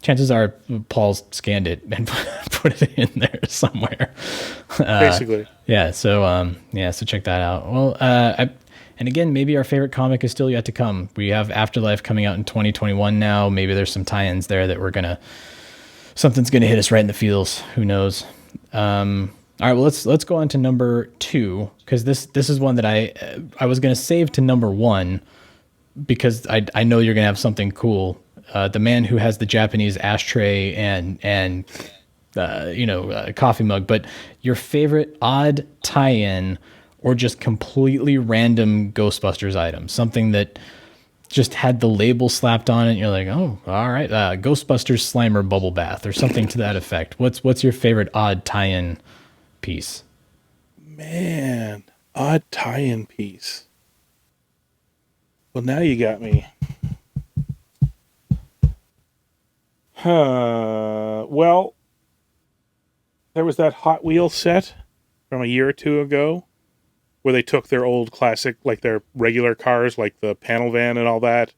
A: chances are Paul's scanned it and put it in there somewhere.
B: Basically.
A: Yeah. So check that out. Well, and again, maybe our favorite comic is still yet to come. We have Afterlife coming out in 2021 now. Maybe there's some tie-ins there that something's gonna hit us right in the feels. Who knows? All right, well, let's go on to number 2, because this is one that I was going to save to number 1, because I know you're gonna have something cool. The man who has the Japanese ashtray and coffee mug, but your favorite odd tie-in or just completely random Ghostbusters item, something that just had the label slapped on it. And you're like, oh, all right, Ghostbusters Slimer bubble bath or something to that effect. What's your favorite odd tie-in piece?
B: Man, odd tie-in piece. Well, now you got me. Well, there was that Hot Wheels set from a year or two ago where they took their old classic, like their regular cars, like the panel van and all that.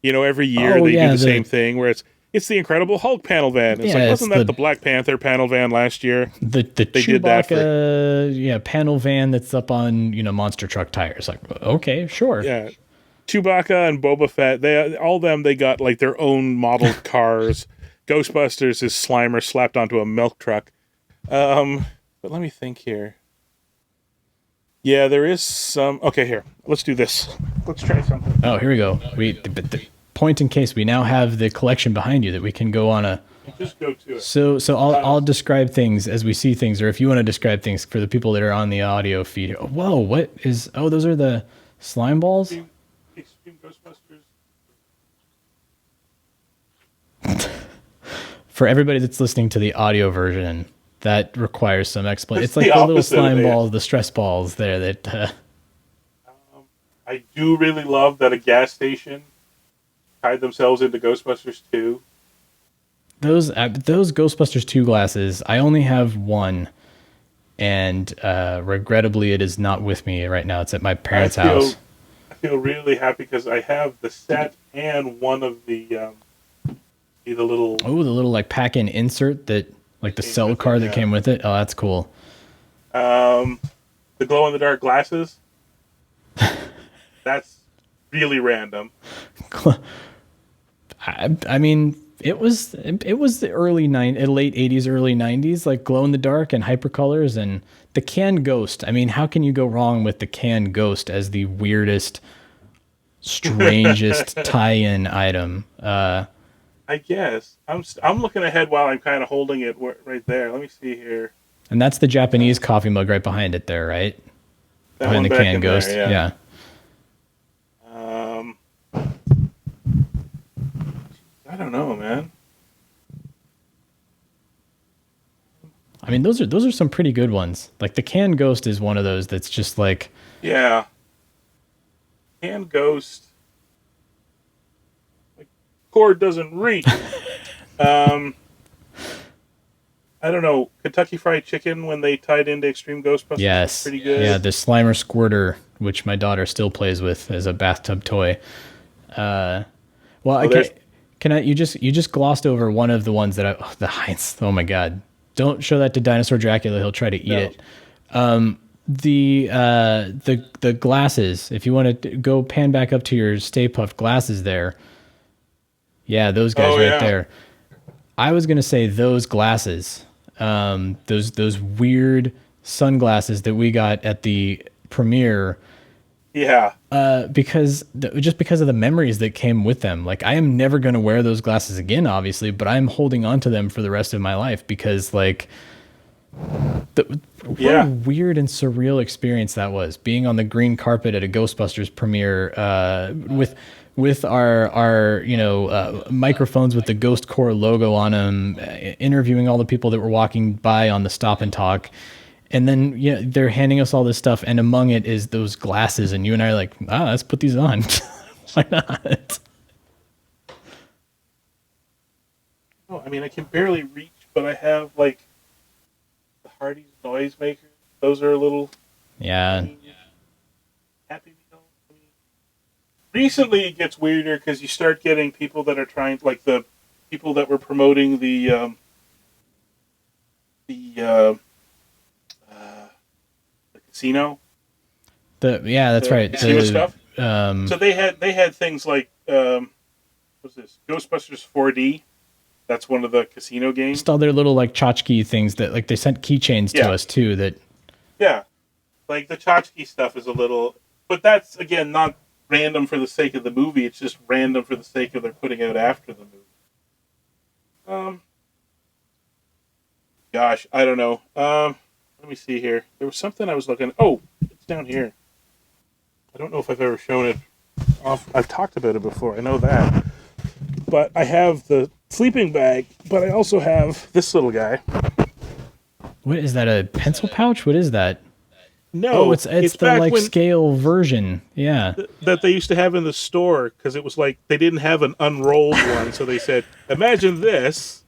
B: Every year they do the same thing where it's the Incredible Hulk panel van. It's like, wasn't that the Black Panther panel van last year?
A: The they did that for panel van that's up on monster truck tires. Like, okay, sure.
B: Yeah, Chewbacca and Boba Fett. They got like their own modeled cars. Ghostbusters is Slimer slapped onto a milk truck. But let me think here. Yeah, there is some. Okay, here. Let's do this. Let's try something.
A: Oh, here we go. The point in case we now have the collection behind you that we can go on a.
B: Just go to it.
A: So I'll describe things as we see things, or if you want to describe things for the people that are on the audio feed. Whoa, what is? Oh, those are the slime balls.
B: Extreme Ghostbusters.
A: For everybody that's listening to the audio version, that requires some explanation. It's like the little slime balls, the stress balls there that...
B: I do really love that a gas station tied themselves into Ghostbusters 2.
A: Those Ghostbusters 2 glasses, I only have one, and regrettably it is not with me right now. It's at my parents' house.
B: I feel really happy because I have the set and one of the little...
A: Oh, the little like pack-in insert that... Like the cell card that came with it. Oh, that's cool.
B: The glow-in-the-dark glasses. That's really random.
A: I mean, it was the late 80s, early 90s, like glow-in-the-dark and hypercolors and the canned ghost. I mean, how can you go wrong with the canned ghost as the weirdest, strangest tie-in item?
B: I guess. I'm looking ahead while I'm kind of holding it right there. Let me see here.
A: And that's the Japanese coffee mug right behind it there, right? Behind the canned ghost.
B: There, yeah. I don't know, man.
A: I mean, those are some pretty good ones. Like the canned ghost is one of those that's just like...
B: Yeah. Canned ghost... cord doesn't reach. I don't know. Kentucky Fried Chicken when they tied into Extreme Ghostbusters.
A: Yes,
B: pretty good.
A: Yeah, the Slimer Squirter, which my daughter still plays with as a bathtub toy. You just glossed over one of the ones that the Heinz. Oh my God! Don't show that to Dinosaur Dracula. He'll try to eat it. The glasses. If you want to go pan back up to your Stay Puft glasses there. Yeah, those guys there. I was going to say those glasses, those weird sunglasses that we got at the premiere.
B: Yeah.
A: Because of the memories that came with them. Like, I am never going to wear those glasses again, obviously, but I'm holding on to them for the rest of my life because, like, what a weird and surreal experience that was. Being on the green carpet at a Ghostbusters premiere with our microphones with the Ghost Core logo on them, interviewing all the people that were walking by on the stop and talk. And then they're handing us all this stuff, and among it is those glasses, and you and I are like, let's put these on. Why not?
B: Oh, I mean, I can barely reach, but I have, like, the Hardy's noisemakers. Those are a little...
A: Yeah.
B: Happy Meal. Recently, it gets weirder because you start getting people that are trying, like the people that were promoting the casino.
A: That's right.
B: Casino stuff. So they had things like what's this? Ghostbusters 4D. That's one of the casino games.
A: Just all their little like tchotchke things that like they sent keychains to us too. That
B: like the tchotchke stuff is a little, but that's again not random for the sake of the movie. It's just random for the sake of they're putting out after the movie. Gosh, I don't know. Let me see here. There was something I was looking. Oh, it's down here. I don't know if I've ever shown it off. I've talked about it before. I know that. But I have the sleeping bag, but I also have this little guy.
A: What is that? A pencil pouch? What is that?
B: No,
A: it's the like scale version. Yeah.
B: That they used to have in the store, because it was like they didn't have an unrolled one, so they said, imagine this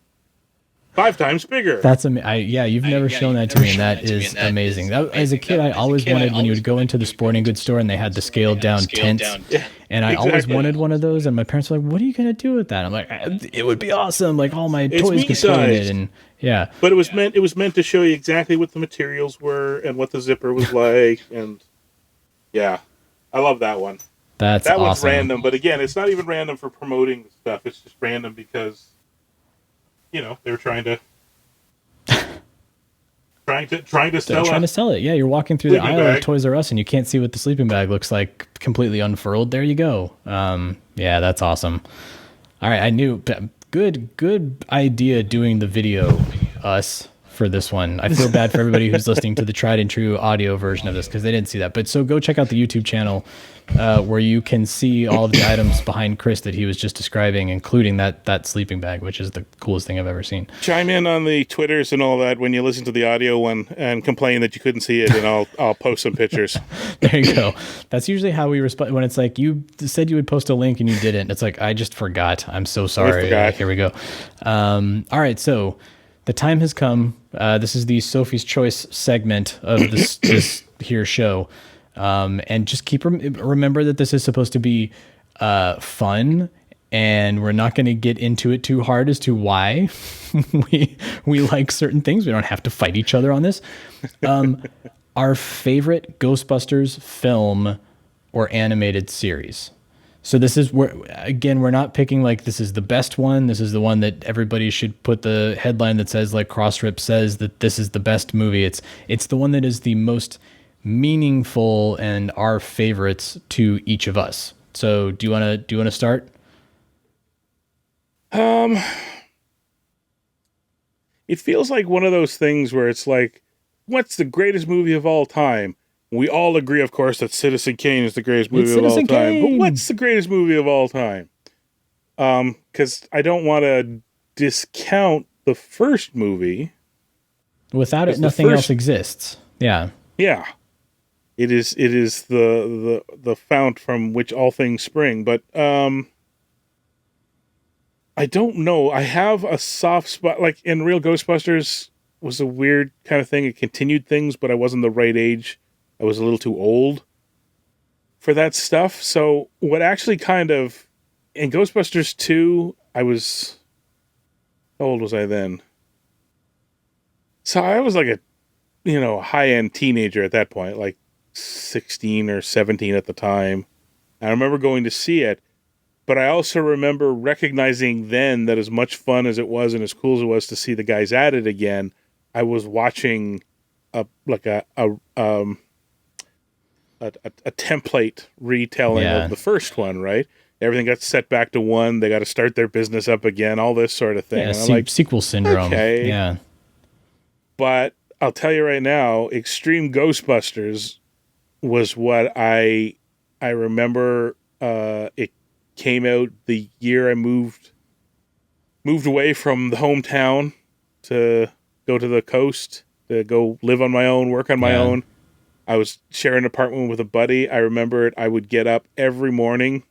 B: 5 times bigger.
A: That's you've never shown that to me, and that is amazing. As a kid, I always wanted, when you would go into the sporting goods store and they had the scaled down tents, and I always wanted one of those, and my parents were like, what are you going to do with that? I'm like, it would be awesome. Like all my toys could fit in it, and yeah.
B: But it was meant to show you exactly what the materials were and what the zipper was like, and yeah. I love that one.
A: That
B: awesome.
A: Was
B: random, but again, it's not even random for promoting the stuff. It's just random because they were trying to sell
A: it. Yeah, you're walking through the aisle of Toys R Us and you can't see what the sleeping bag looks like completely unfurled. There you go. Yeah, that's awesome. All right, I knew. Good idea doing the video us for this one. I feel bad for everybody who's listening to the tried and true audio version of this because they didn't see that. But so go check out the YouTube channel where you can see all of the items behind Chris that he was just describing, including that sleeping bag, which is the coolest thing I've ever seen.
B: Chime in on the Twitters and all that when you listen to the audio one and complain that you couldn't see it, and I'll post some pictures.
A: There you go. That's usually how we respond when it's like you said you would post a link and you didn't. It's like, I just forgot. I'm so sorry. Here we go. All right, so the time has come. This is the Sophie's Choice segment of this here show. And just remember that this is supposed to be fun, and we're not going to get into it too hard as to why we like certain things. We don't have to fight each other on this. Our favorite Ghostbusters film or animated series. So this is where, again, we're not picking like this is the best one. This is the one that everybody should put the headline that says like Crossrip says that this is the best movie. It's the one that is the most meaningful and our favorites to each of us. So do you want to start?
B: It feels like one of those things where it's like, what's the greatest movie of all time? We all agree, of course, that Citizen Kane is the greatest movie of all time. But what's the greatest movie of all time? Because I don't want to discount the first movie.
A: Without it, nothing else exists. Yeah.
B: Yeah. It is the fount from which all things spring. But I don't know. I have a soft spot. Like in Real Ghostbusters was a weird kind of thing. It continued things, but I wasn't the right age. I was a little too old for that stuff. So what actually kind of, in Ghostbusters 2, how old was I then? So I was like a high-end teenager at that point, like 16 or 17 at the time. I remember going to see it, but I also remember recognizing then that as much fun as it was and as cool as it was to see the guys at it again, I was watching a template retelling of the first one, right? Everything got set back to 1. They got to start their business up again, all this sort of thing.
A: Yeah,
B: and I'm like,
A: sequel syndrome. Okay. Yeah.
B: But I'll tell you right now, Extreme Ghostbusters was what I remember. It came out the year I moved away from the hometown to go to the coast, to go live on my own, work on my own. I was sharing an apartment with a buddy. I remember it. I would get up every morning,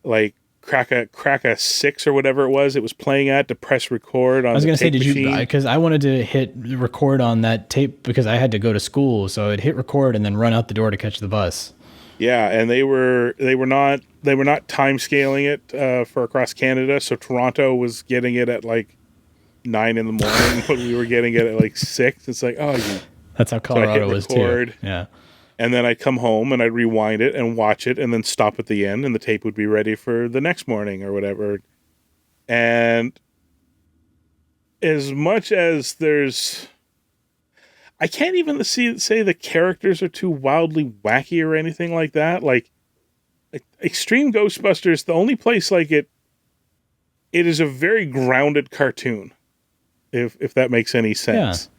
B: like crack a 6 or whatever it was playing at, to press record on the tape machine. I was going to say, did you, because I wanted to hit record on that tape because I had to go to school. So I'd hit record and then run out the door to catch the bus. Yeah. And they were not time scaling it for across Canada. So Toronto was getting it at like 9 a.m, but we were getting it at like 6. It's like,
A: that's how Colorado was too. Yeah.
B: And then I'd come home and I'd rewind it and watch it and then stop at the end and the tape would be ready for the next morning or whatever. And as much as I can't even say the characters are too wildly wacky or anything like that. Like Extreme Ghostbusters, the only place like it is a very grounded cartoon, if that makes any sense. Yeah.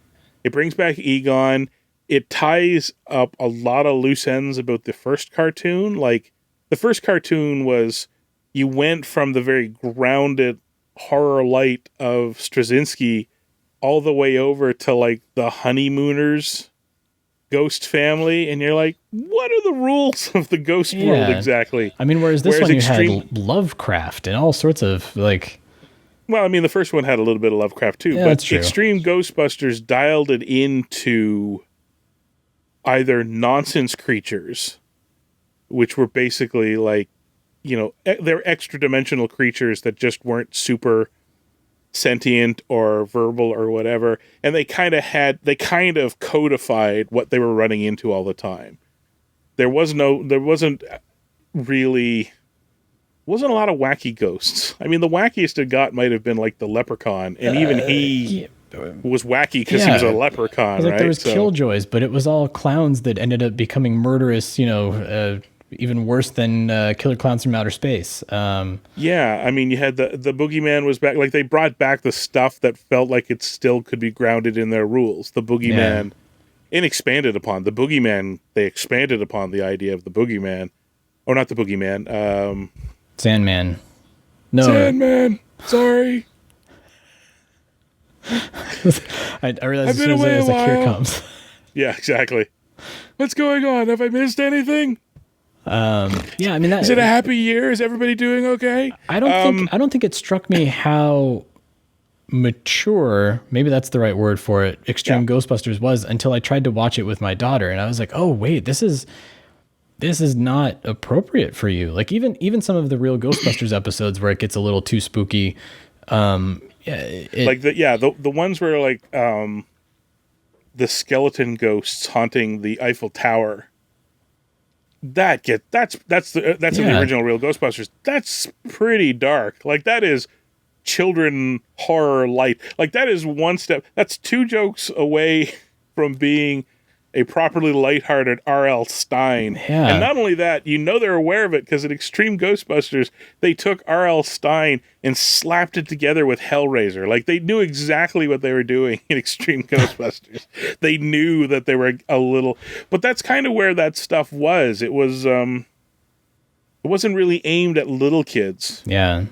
B: It brings back Egon. It ties up a lot of loose ends about the first cartoon. Like, the first cartoon was, you went from the very grounded horror light of Straczynski all the way over to, like, the Honeymooners ghost family, and you're like, what are the rules of the ghost world exactly?
A: I mean, whereas this one you had Lovecraft and all sorts of, like...
B: Well, I mean, the first one had a little bit of Lovecraft too, but
A: that's true.
B: Extreme Ghostbusters dialed it into either nonsense creatures, which were basically like, you know, they're extra-dimensional creatures that just weren't super sentient or verbal or whatever, and they kind of codified what they were running into all the time. There wasn't a lot of wacky ghosts. I mean, the wackiest it got might have been like the leprechaun, and even he was wacky because he was a leprechaun, right?
A: There was killjoys, but it was all clowns that ended up becoming murderous, you know, even worse than Killer Clowns from Outer Space.
B: Yeah, I mean, you had the Boogeyman was back. Like, they brought back the stuff that felt like it still could be grounded in their rules. The Boogeyman, and expanded upon. The Boogeyman, they expanded upon the idea of the Boogeyman. Or not the Boogeyman.
A: Sandman. No.
B: Sandman! Sorry.
A: I realized as soon as like, here comes.
B: Yeah, exactly. What's going on? Have I missed anything?
A: Yeah, I mean,
B: is it a happy year? Is everybody doing okay?
A: I don't think it struck me how mature, maybe that's the right word for it, Extreme Ghostbusters was, until I tried to watch it with my daughter, and I was like, oh wait, this is not appropriate for you. Like, even some of the real Ghostbusters episodes where it gets a little too spooky.
B: The ones where like the skeleton ghosts haunting the Eiffel Tower. That's in the original real Ghostbusters. That's pretty dark. Like, that is children horror light. Like, that is one step. That's two jokes away from being a properly lighthearted R.L. Stine.
A: Yeah.
B: And not only that, you know they're aware of it because in Extreme Ghostbusters, they took R.L. Stine and slapped it together with Hellraiser. Like, they knew exactly what they were doing in Extreme Ghostbusters. They knew that they were a little... But that's kind of where that stuff was. It was... it wasn't really aimed at little kids.
A: Yeah.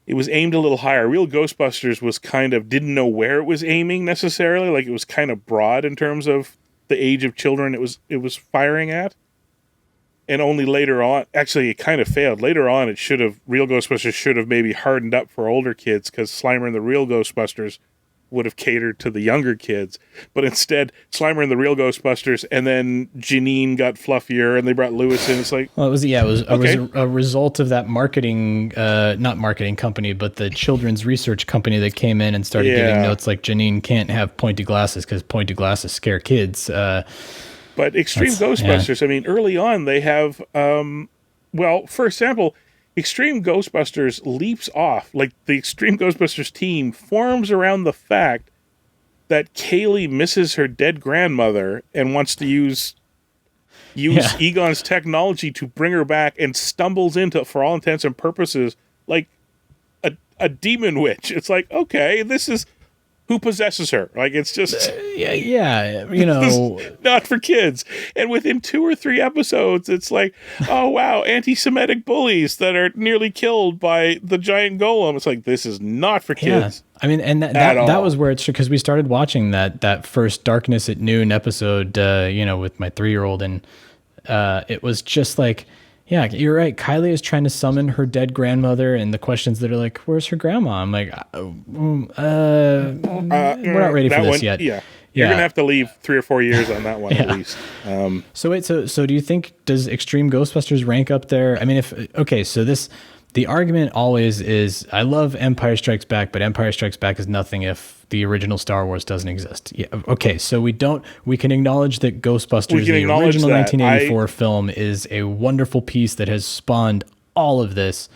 B: It was aimed a little higher. Real Ghostbusters was kind of... didn't know where it was aiming necessarily. Like, it was kind of broad in terms of the age of children it was firing at. And only later on, actually it kind of failed. Later on, Real Ghostbusters should have maybe hardened up for older kids, because Slimer and the Real Ghostbusters would have catered to the younger kids. But instead, Slimer and the Real Ghostbusters, and then Janine got fluffier, and they brought Lewis in. It's like... Well,
A: it was a result of that marketing, not marketing company, but the children's research company that came in and started giving notes like Janine can't have pointy glasses because pointy glasses scare kids.
B: But Extreme Ghostbusters, I mean, early on, they have... for example... Extreme Ghostbusters leaps off, like the Extreme Ghostbusters team forms around the fact that Kaylee misses her dead grandmother and wants to use Egon's technology to bring her back, and stumbles into, for all intents and purposes, like a demon witch. It's like, okay, this is... who possesses her? Like, it's just...
A: you know...
B: not for kids. And within 2 or 3 episodes, it's like, oh, wow, anti-Semitic bullies that are nearly killed by the giant golem. It's like, this is not for kids.
A: I mean, and that was where it's... because we started watching that first Darkness at Noon episode, with my 3-year-old, and it was just like... Yeah, you're right. Kylie is trying to summon her dead grandmother, and the questions that are like, "Where's her grandma?" I'm like, "We're not ready for this yet."
B: Yeah, you're gonna have to leave 3 or 4 years on that one at least.
A: So do you think, does Extreme Ghostbusters rank up there? I mean, the argument always is, I love Empire Strikes Back, but Empire Strikes Back is nothing if the original Star Wars doesn't exist. Yeah, okay, so we can acknowledge that Ghostbusters, the original 1984 film, is a wonderful piece that has spawned all of this.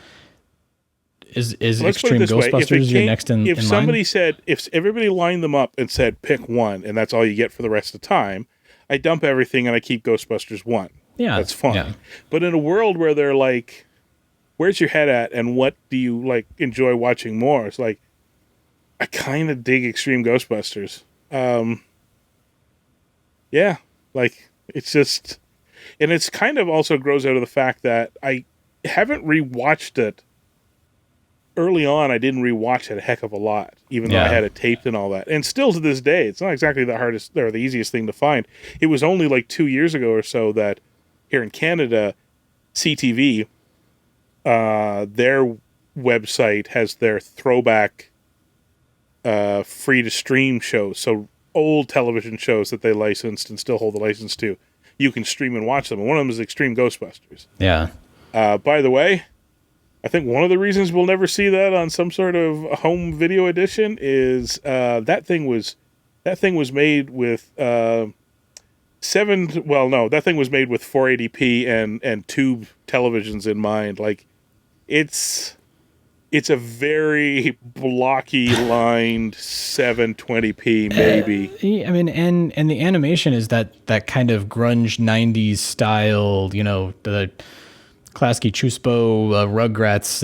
A: Is Extreme Ghostbusters your next in line?
B: If somebody said, if everybody lined them up and said, pick one, and that's all you get for the rest of the time, I dump everything and I keep Ghostbusters 1. That's fine.
A: Yeah.
B: But in a world where they're like, where's your head at and what do you like enjoy watching more? It's like, I kind of dig Extreme Ghostbusters. Yeah, like it's just, and it's kind of also grows out of the fact that I haven't rewatched it. Early on, I didn't rewatch it a heck of a lot, even though I had it taped and all that. And still to this day, it's not exactly the hardest or the easiest thing to find. It was only like 2 years ago or so that here in Canada, CTV, their website has their throwback free to stream shows. So old television shows that they licensed and still hold the license to, you can stream and watch them. And one of them is Extreme Ghostbusters.
A: Yeah.
B: By the way, I think one of the reasons we'll never see that on some sort of home video edition is that thing was made with that thing was made with 480p and tube televisions in mind. Like it's a very blocky lined 720p maybe.
A: I mean, and the animation is that kind of grunge 90s style, you know, the Klasky Chuspo, Rugrats.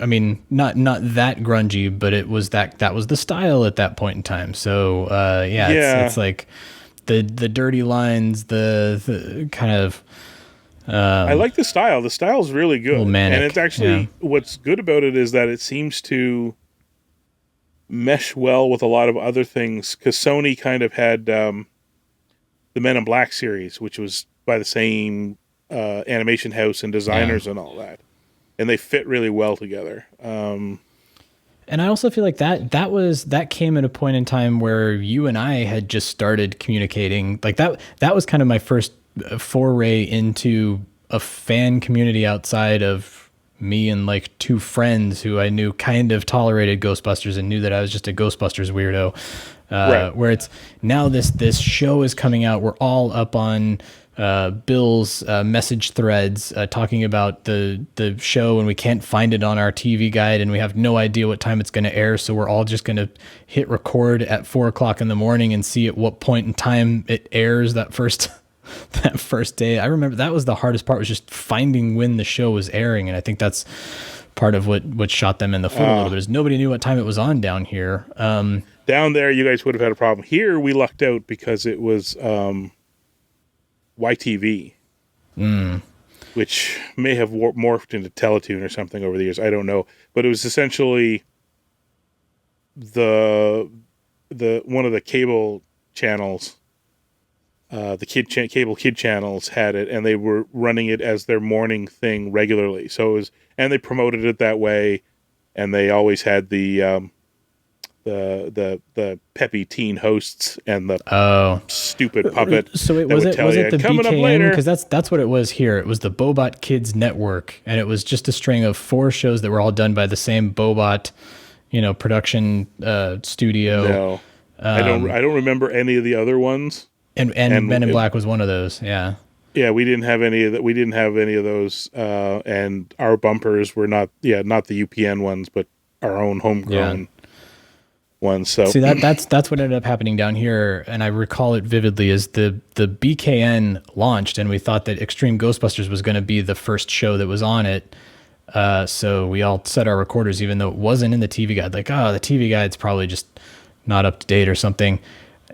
A: I mean, not that grungy, but it was that was the style at that point in time. So it's like the dirty lines, the kind of.
B: I like the style. The style is really good,
A: manic,
B: and it's actually what's good about it is that it seems to mesh well with a lot of other things. Because Sony kind of had the Men in Black series, which was by the same animation house and designers and all that, and they fit really well together.
A: And I also feel like that came at a point in time where you and I had just started communicating. Like that was kind of my first foray into a fan community outside of me and like two friends who I knew kind of tolerated Ghostbusters and knew that I was just a Ghostbusters weirdo. Where it's now this show is coming out. We're all up on Bill's message threads talking about the show, and we can't find it on our TV guide, and we have no idea what time it's going to air. So we're all just going to hit record at 4:00 in the morning and see at what point in time it airs that first day. I remember that was the hardest part, was just finding when the show was airing, and I think that's part of what shot them in the foot a little bit. Nobody knew what time it was on down here.
B: Down there, you guys would have had a problem. Here, we lucked out because it was YTV, which may have morphed into Teletoon or something over the years. I don't know, but it was essentially the one of the cable channels. The cable kid channels had it, and they were running it as their morning thing regularly. So it was, and they promoted it that way, and they always had the peppy teen hosts and the stupid puppet.
A: So was it the BKN? Because that's what it was here. It was the Bobot Kids Network, and it was just a string of 4 shows that were all done by the same Bobot, production studio.
B: No, I don't remember any of the other ones.
A: And Men in Black was one of those. Yeah.
B: Yeah, we didn't have any of that. We didn't have any of those, and our bumpers were not the UPN ones, but our own homegrown ones. So
A: see, that's what ended up happening down here, and I recall it vividly. Is the BKN launched, and we thought that Extreme Ghostbusters was going to be the first show that was on it. So we all set our recorders, even though it wasn't in the TV guide. Like, the TV guide's probably just not up to date or something.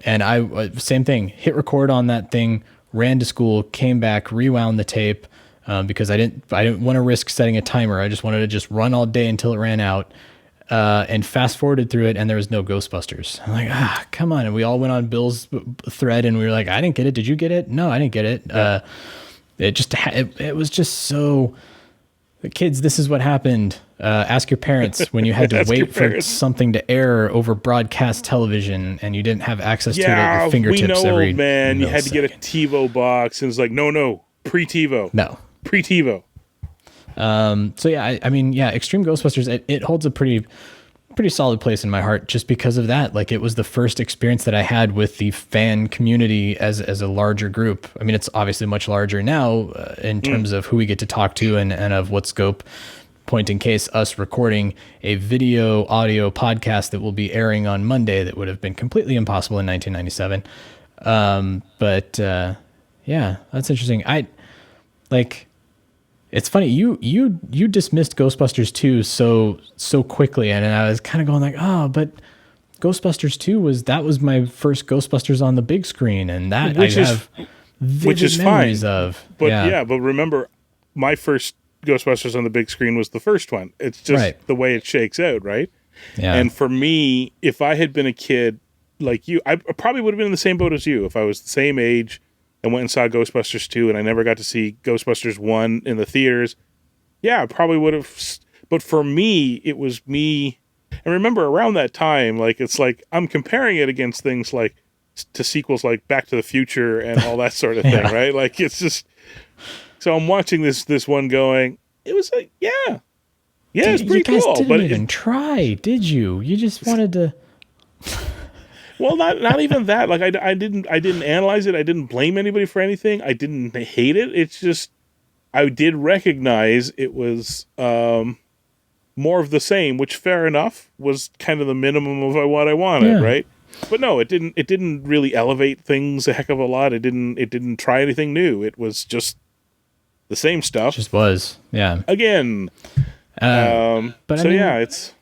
A: And I same thing, hit record on that thing, ran to school, came back, rewound the tape because I didn't want to risk setting a timer. I just wanted to just run all day until it ran out, and fast forwarded through it, and there was no Ghostbusters. I'm like, come on. And we all went on Bill's thread, and we were like, I didn't get it. Did you get it? No, I didn't get it. Yeah. It was just so... Kids, this is what happened. Ask your parents when you had to wait for something to air over broadcast television and you didn't have access to it at your fingertips.
B: We know, old man. You had to get a TiVo box, and it's like, no, pre-TiVo.
A: No.
B: Pre-TiVo.
A: So yeah, I mean, Extreme Ghostbusters, it holds a pretty solid place in my heart just because of that. Like, it was the first experience that I had with the fan community as a larger group. I mean, it's obviously much larger now in terms of who we get to talk to and of what scope. Point in case, us recording a video audio podcast that will be airing on Monday that would have been completely impossible in 1997. Yeah, that's interesting. Like, it's funny, you dismissed Ghostbusters 2 so quickly, and I was kind of going like, oh, but Ghostbusters 2 was my first Ghostbusters on the big screen, and that I have vivid memories
B: fine.
A: of.
B: But but remember, my first Ghostbusters on the big screen was the first one. It's just the way it shakes out, right?
A: Yeah.
B: And for me, if I had been a kid like you, I probably would have been in the same boat as you. If I was the same age and went and saw Ghostbusters 2 and I never got to see Ghostbusters 1 in the theaters, yeah, I probably would have. But for me, it was me. And remember, around that time, like, it's like I'm comparing it against things like to sequels like Back to the Future and all that sort of thing, right? Like, it's just. So I'm watching this one going, it was like, yeah, it's pretty cool.
A: You guys didn't
B: but
A: even try, did you? You just wanted to.
B: Well, not even that. Like, I didn't analyze it. I didn't blame anybody for anything. I didn't hate it. It's just I did recognize it was more of the same, which, fair enough, was kind of the minimum of what I wanted, right? But no, it didn't really elevate things a heck of a lot. It didn't try anything new. It was just the same stuff.
A: Just was, yeah.
B: Again, but so I mean, yeah, it's.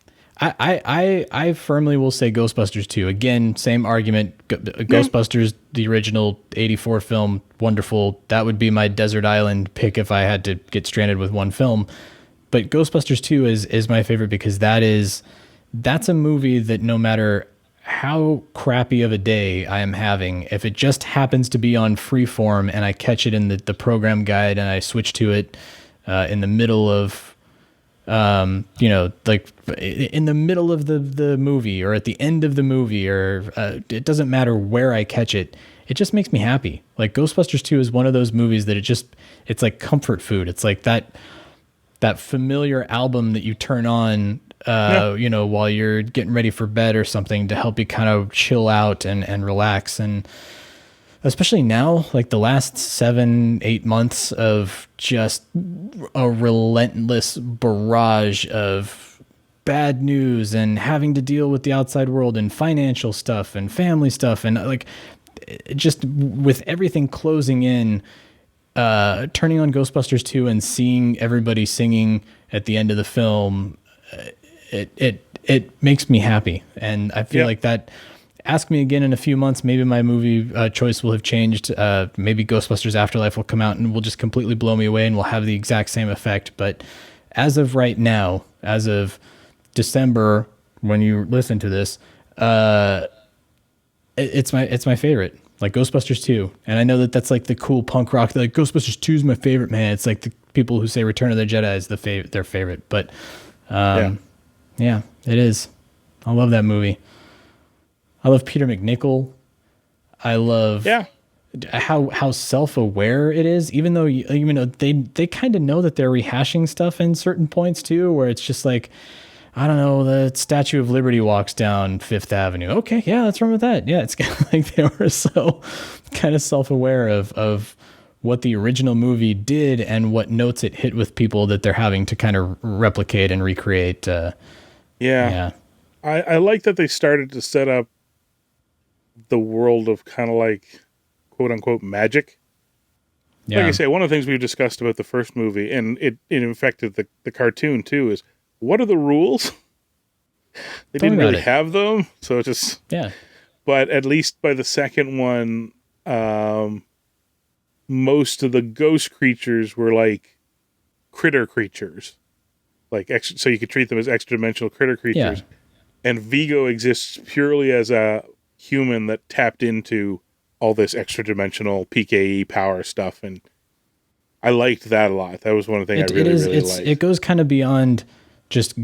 A: I firmly will say Ghostbusters 2. Again, same argument. Ghostbusters, the original 84 film, wonderful. That would be my desert island pick if I had to get stranded with one film. But Ghostbusters 2 is my favorite because that's a movie that no matter how crappy of a day I am having, if it just happens to be on Freeform and I catch it in the program guide and I switch to it in the middle of like in the middle of the movie or at the end of the movie, or it doesn't matter where I catch it. It just makes me happy. Like Ghostbusters 2 is one of those movies that it's like comfort food. It's like that familiar album that you turn on, while you're getting ready for bed or something to help you kind of chill out and relax. And especially now, like the last 7-8 months of just a relentless barrage of bad news and having to deal with the outside world and financial stuff and family stuff. And like, just with everything closing in, turning on Ghostbusters 2 and seeing everybody singing at the end of the film, it makes me happy. And I feel like that. Ask me again in a few months, maybe my movie choice will have changed. Maybe Ghostbusters Afterlife will come out and will just completely blow me away and will have the exact same effect. But as of right now, as of December, when you listen to this, it's my favorite. Like Ghostbusters 2. And I know that that's like the cool punk rock. Like Ghostbusters 2 is my favorite, man. It's like the people who say Return of the Jedi is their favorite. But yeah, it is. I love that movie. I love Peter McNichol. I love how self-aware it is, even though they kind of know that they're rehashing stuff in certain points too, where it's just like, I don't know, the Statue of Liberty walks down Fifth Avenue. Okay, yeah, let's run with that. Yeah, it's kind of like they were so kind of self-aware of what the original movie did and what notes it hit with people that they're having to kind of replicate and recreate.
B: I like that they started to set up the world of kind of like quote unquote magic. Like I say, one of the things we've discussed about the first movie, and it infected the cartoon too, is what are the rules? They didn't really have them, so it just But at least by the second one, most of the ghost creatures were like critter creatures, like so you could treat them as extra-dimensional critter creatures. And Vigo exists purely as a human that tapped into all this extra-dimensional PKE power stuff, and I liked that a lot. That was one of the things I really liked.
A: It goes kind of beyond just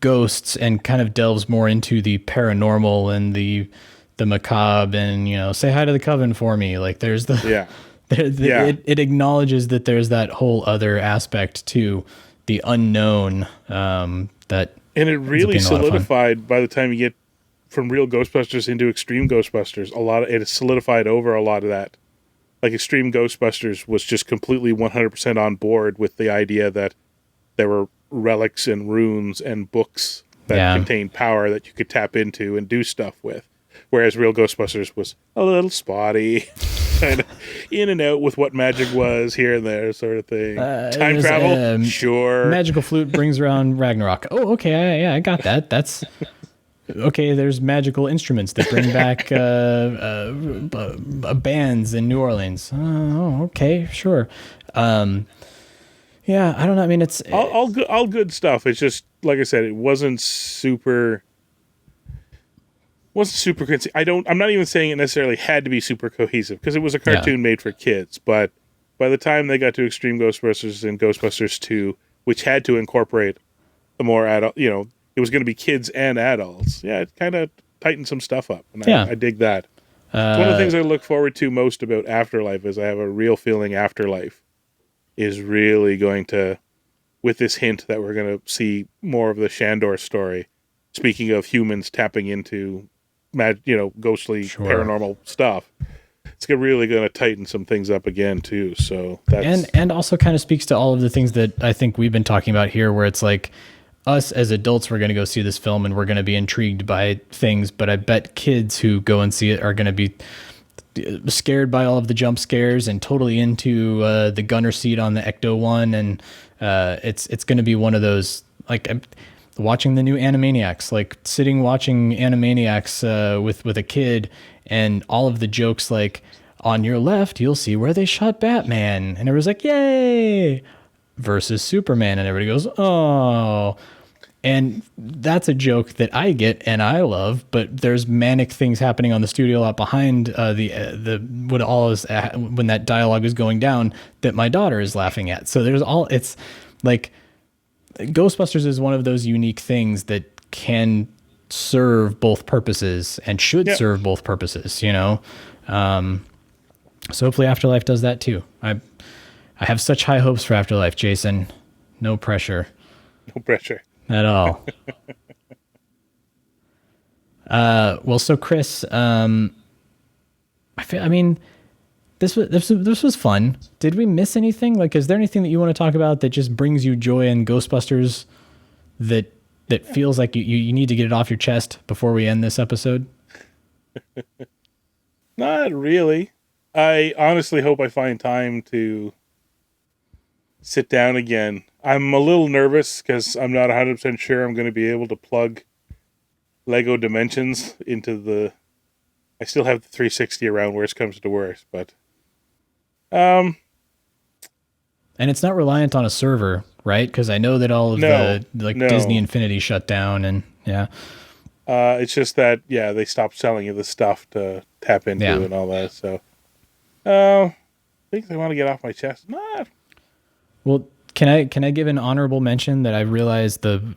A: ghosts and kind of delves more into the paranormal and the macabre, and say hi to the coven for me. Like there's it acknowledges that there's that whole other aspect to the unknown that.
B: And it really solidified by the time you get from real Ghostbusters into Extreme Ghostbusters. It solidified over a lot of that. Like Extreme Ghostbusters was just completely 100% on board with the idea that there were relics and runes and books that contained power that you could tap into and do stuff with. Whereas real Ghostbusters was a little spotty. kind of in and out with what magic was here and there, sort of thing. Time travel, sure.
A: Magical flute brings around Ragnarok. Oh, okay, yeah, I got that. That's okay. There's magical instruments that bring back bands in New Orleans. Oh, okay, sure. Yeah, I don't know. I mean, it's
B: all good stuff. It's just like I said, it wasn't super. I'm not even saying it necessarily had to be super cohesive because it was a cartoon made for kids. But by the time they got to Extreme Ghostbusters and Ghostbusters 2, which had to incorporate a more adult, it was going to be kids and adults. Yeah, it kind of tightened some stuff up, and I dig that. It's one of the things I look forward to most about Afterlife is I have a real feeling Afterlife is really going to, with this hint that we're going to see more of the Shandor story. Speaking of humans tapping into ghostly paranormal stuff, it's really going to tighten some things up again too. So that's
A: and also kind of speaks to all of the things that I think we've been talking about here, where it's like us as adults, we're going to go see this film and we're going to be intrigued by things, but I bet kids who go and see it are going to be scared by all of the jump scares and totally into the gunner seat on the Ecto one, and it's going to be one of those like. Watching the new Animaniacs, like sitting watching Animaniacs with a kid, and all of the jokes like, on your left, you'll see where they shot Batman. And everybody's like, yay! Versus Superman. And everybody goes, oh. And that's a joke that I get and I love, but there's manic things happening on the studio lot behind when that dialogue is going down that my daughter is laughing at. So it's like, Ghostbusters is one of those unique things that can serve both purposes and should serve both purposes, So hopefully Afterlife does that too. I have such high hopes for Afterlife, Jason. No pressure.
B: No pressure.
A: At all. Well, so Chris, this was fun. Did we miss anything? Like, is there anything that you want to talk about that just brings you joy in Ghostbusters that feels like you need to get it off your chest before we end this episode?
B: Not really. I honestly hope I find time to sit down again. I'm a little nervous because I'm not 100% sure I'm going to be able to plug Lego Dimensions into I still have the 360 around, worst comes to worst, but and
A: it's not reliant on a server, right? Because I know that all of Disney Infinity shut down, and
B: it's just that they stopped selling you the stuff to tap into and all that. So, things I want to get off my chest. Nah.
A: Well, can I give an honorable mention that I realized the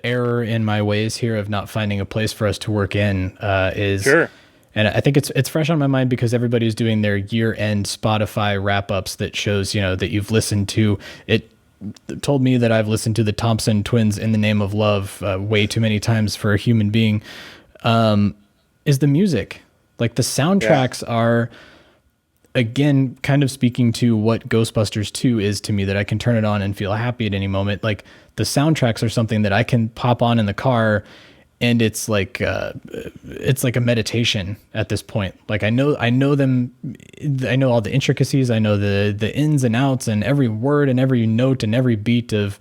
A: error in my ways here of not finding a place for us to work in is
B: sure.
A: And I think it's fresh on my mind because everybody's doing their year-end Spotify wrap-ups that shows, that you've listened to. It told me that I've listened to the Thompson Twins' In the Name of Love way too many times for a human being. Is the music. Like, the soundtracks are, again, kind of speaking to what Ghostbusters 2 is to me, that I can turn it on and feel happy at any moment. Like, the soundtracks are something that I can pop on in the car, and it's like a meditation at this point. Like, I know them. I know all the intricacies. I know the ins and outs and every word and every note and every beat of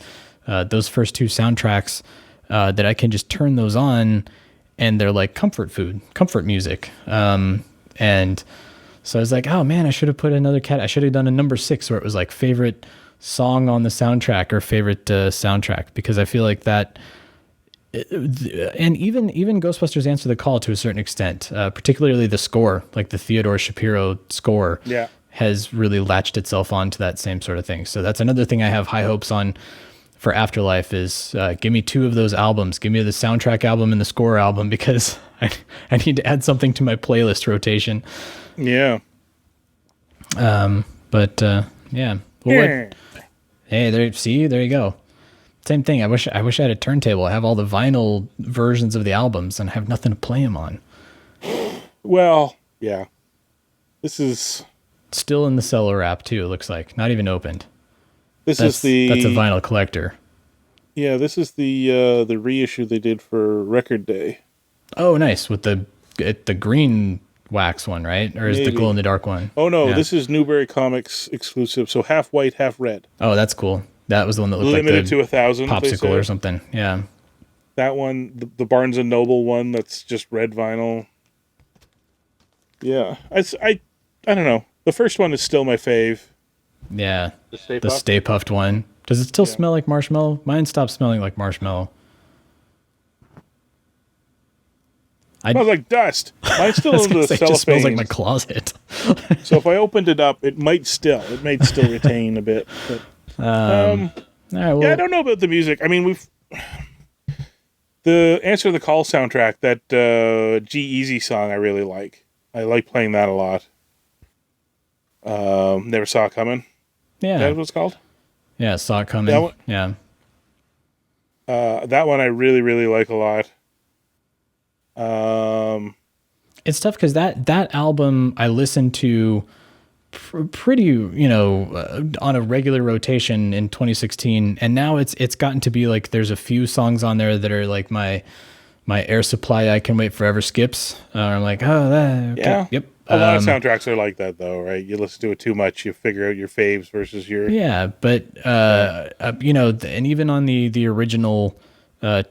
A: those first two soundtracks, that I can just turn those on, and they're like comfort food, comfort music. And so I was like, oh man, I should have put another I should have done a number 6 where it was like favorite song on the soundtrack or favorite soundtrack, because I feel like that. And even Ghostbusters Answer the Call to a certain extent, particularly the score, like the Theodore Shapiro score, has really latched itself onto that same sort of thing. So that's another thing I have high hopes on for Afterlife is give me 2 of those albums. Give me the soundtrack album and the score album, because I need to add something to my playlist rotation.
B: Yeah.
A: Yeah. Well, hey, there you go. Same thing. I wish I had a turntable. I have all the vinyl versions of the albums and I have nothing to play them on.
B: Well, yeah. This is
A: still in the cellar wrap too, it looks like. Not even opened.
B: That's a
A: vinyl collector.
B: Yeah, this is the reissue they did for Record Day.
A: Oh, nice. With the green wax one, right? Or is
B: Maybe.
A: the glow in the dark one?
B: Oh no, this is Newberry Comics exclusive. So half white, half red.
A: Oh, that's cool. That was the one that looked
B: limited
A: like
B: to 1,000
A: popsicle or something. Yeah.
B: That one, the Barnes and Noble one, that's just red vinyl. Yeah, I don't know. The first one is still my fave.
A: Yeah, the Stay Puffed one. Does it still smell like marshmallow? Mine stopped smelling like marshmallow.
B: Smells like dust. Mine's still in the cellophane.
A: It just smells like my closet.
B: So if I opened it up, it might still retain a bit. But,
A: all right, well,
B: yeah, I don't know about the music. I mean, the Answer the Call soundtrack, that G-Eazy song, I really like. I like playing that a lot. Never Saw It Coming.
A: Yeah.
B: Is that what it's called?
A: Yeah, Saw It Coming. Yeah.
B: That one I really, really like a lot.
A: It's tough because that album I listened to pretty, on a regular rotation in 2016, and now it's gotten to be like there's a few songs on there that are like my Air Supply I Can Wait Forever skips. I'm like, oh, that, okay,
B: yeah,
A: yep.
B: A lot of soundtracks are like that, though, right? You listen to it too much, you figure out your faves versus your...
A: Yeah, but, and even on the original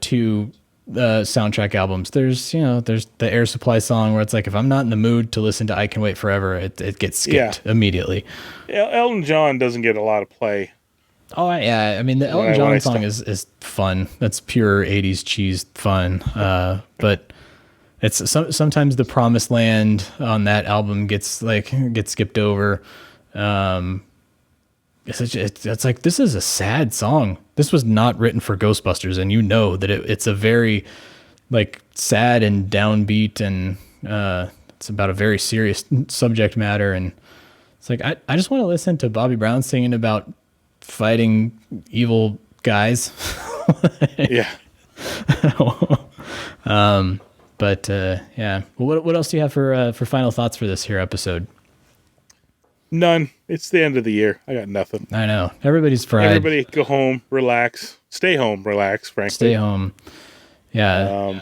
A: two soundtrack albums, there's the Air Supply song where it's like, if I'm not in the mood to listen to I Can Wait Forever, it gets skipped immediately.
B: Elton John doesn't get a lot of play.
A: Oh, yeah. I mean, the Elton John song is fun. That's pure 80s cheese fun. But... It's sometimes the Promised Land on that album gets skipped over. It's like, this is a sad song. This was not written for Ghostbusters, and that it's a very like sad and downbeat, and it's about a very serious subject matter. And it's like I just want to listen to Bobby Brown singing about fighting evil guys.
B: Yeah.
A: But yeah. Well, what else do you have for final thoughts for this here episode?
B: None. It's the end of the year. I got nothing.
A: I know. Everybody's fried.
B: Everybody go home, relax. Stay home, relax, frankly.
A: Stay home. Yeah.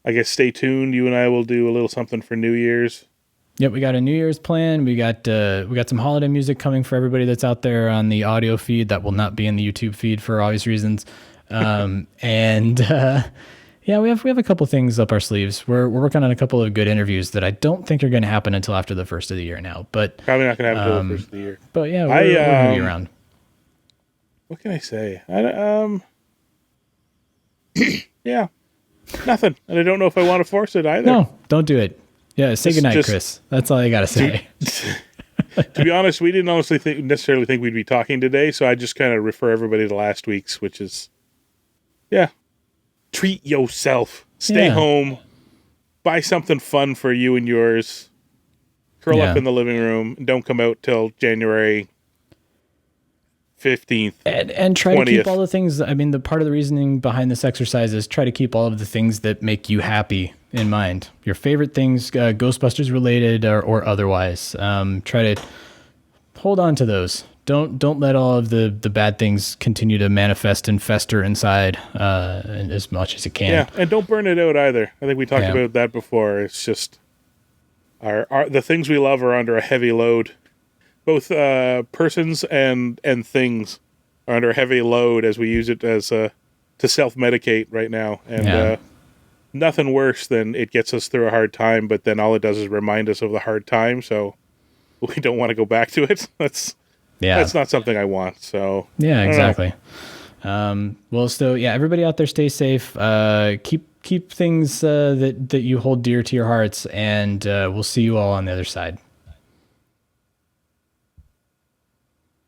B: I guess stay tuned. You and I will do a little something for New Year's.
A: Yep, we got a New Year's plan. We got some holiday music coming for everybody that's out there on the audio feed that will not be in the YouTube feed for obvious reasons. Yeah, we have a couple things up our sleeves. We're working on a couple of good interviews that I don't think are going to happen until after the first of the year now. But
B: probably not going to happen until the first of the year.
A: But yeah, we're going to be around.
B: What can I say? Yeah, nothing. And I don't know if I want to force it either.
A: No, don't do it. Yeah, say goodnight, Chris. That's all I got to say.
B: To be honest, we didn't honestly necessarily think we'd be talking today, so I just kind of refer everybody to last week's, which is, treat yourself. Stay home. Buy something fun for you and yours. Curl up in the living room. And don't come out till January 15th.
A: And try
B: 20th.
A: To keep all the things. I mean, the part of the reasoning behind this exercise is try to keep all of the things that make you happy in mind. Your favorite things, Ghostbusters related or otherwise. Try to hold on to those. Don't let all of the bad things continue to manifest and fester inside as much as it can.
B: Yeah, and don't burn it out either. I think we talked about that before. It's just the things we love are under a heavy load. Both persons and things are under a heavy load as we use it as to self-medicate right now. And nothing worse than it gets us through a hard time, but then all it does is remind us of the hard time, so we don't want to go back to it. That's not something I want. So
A: yeah, exactly. Well, so everybody out there, stay safe. Keep things that you hold dear to your hearts, and we'll see you all on the other side.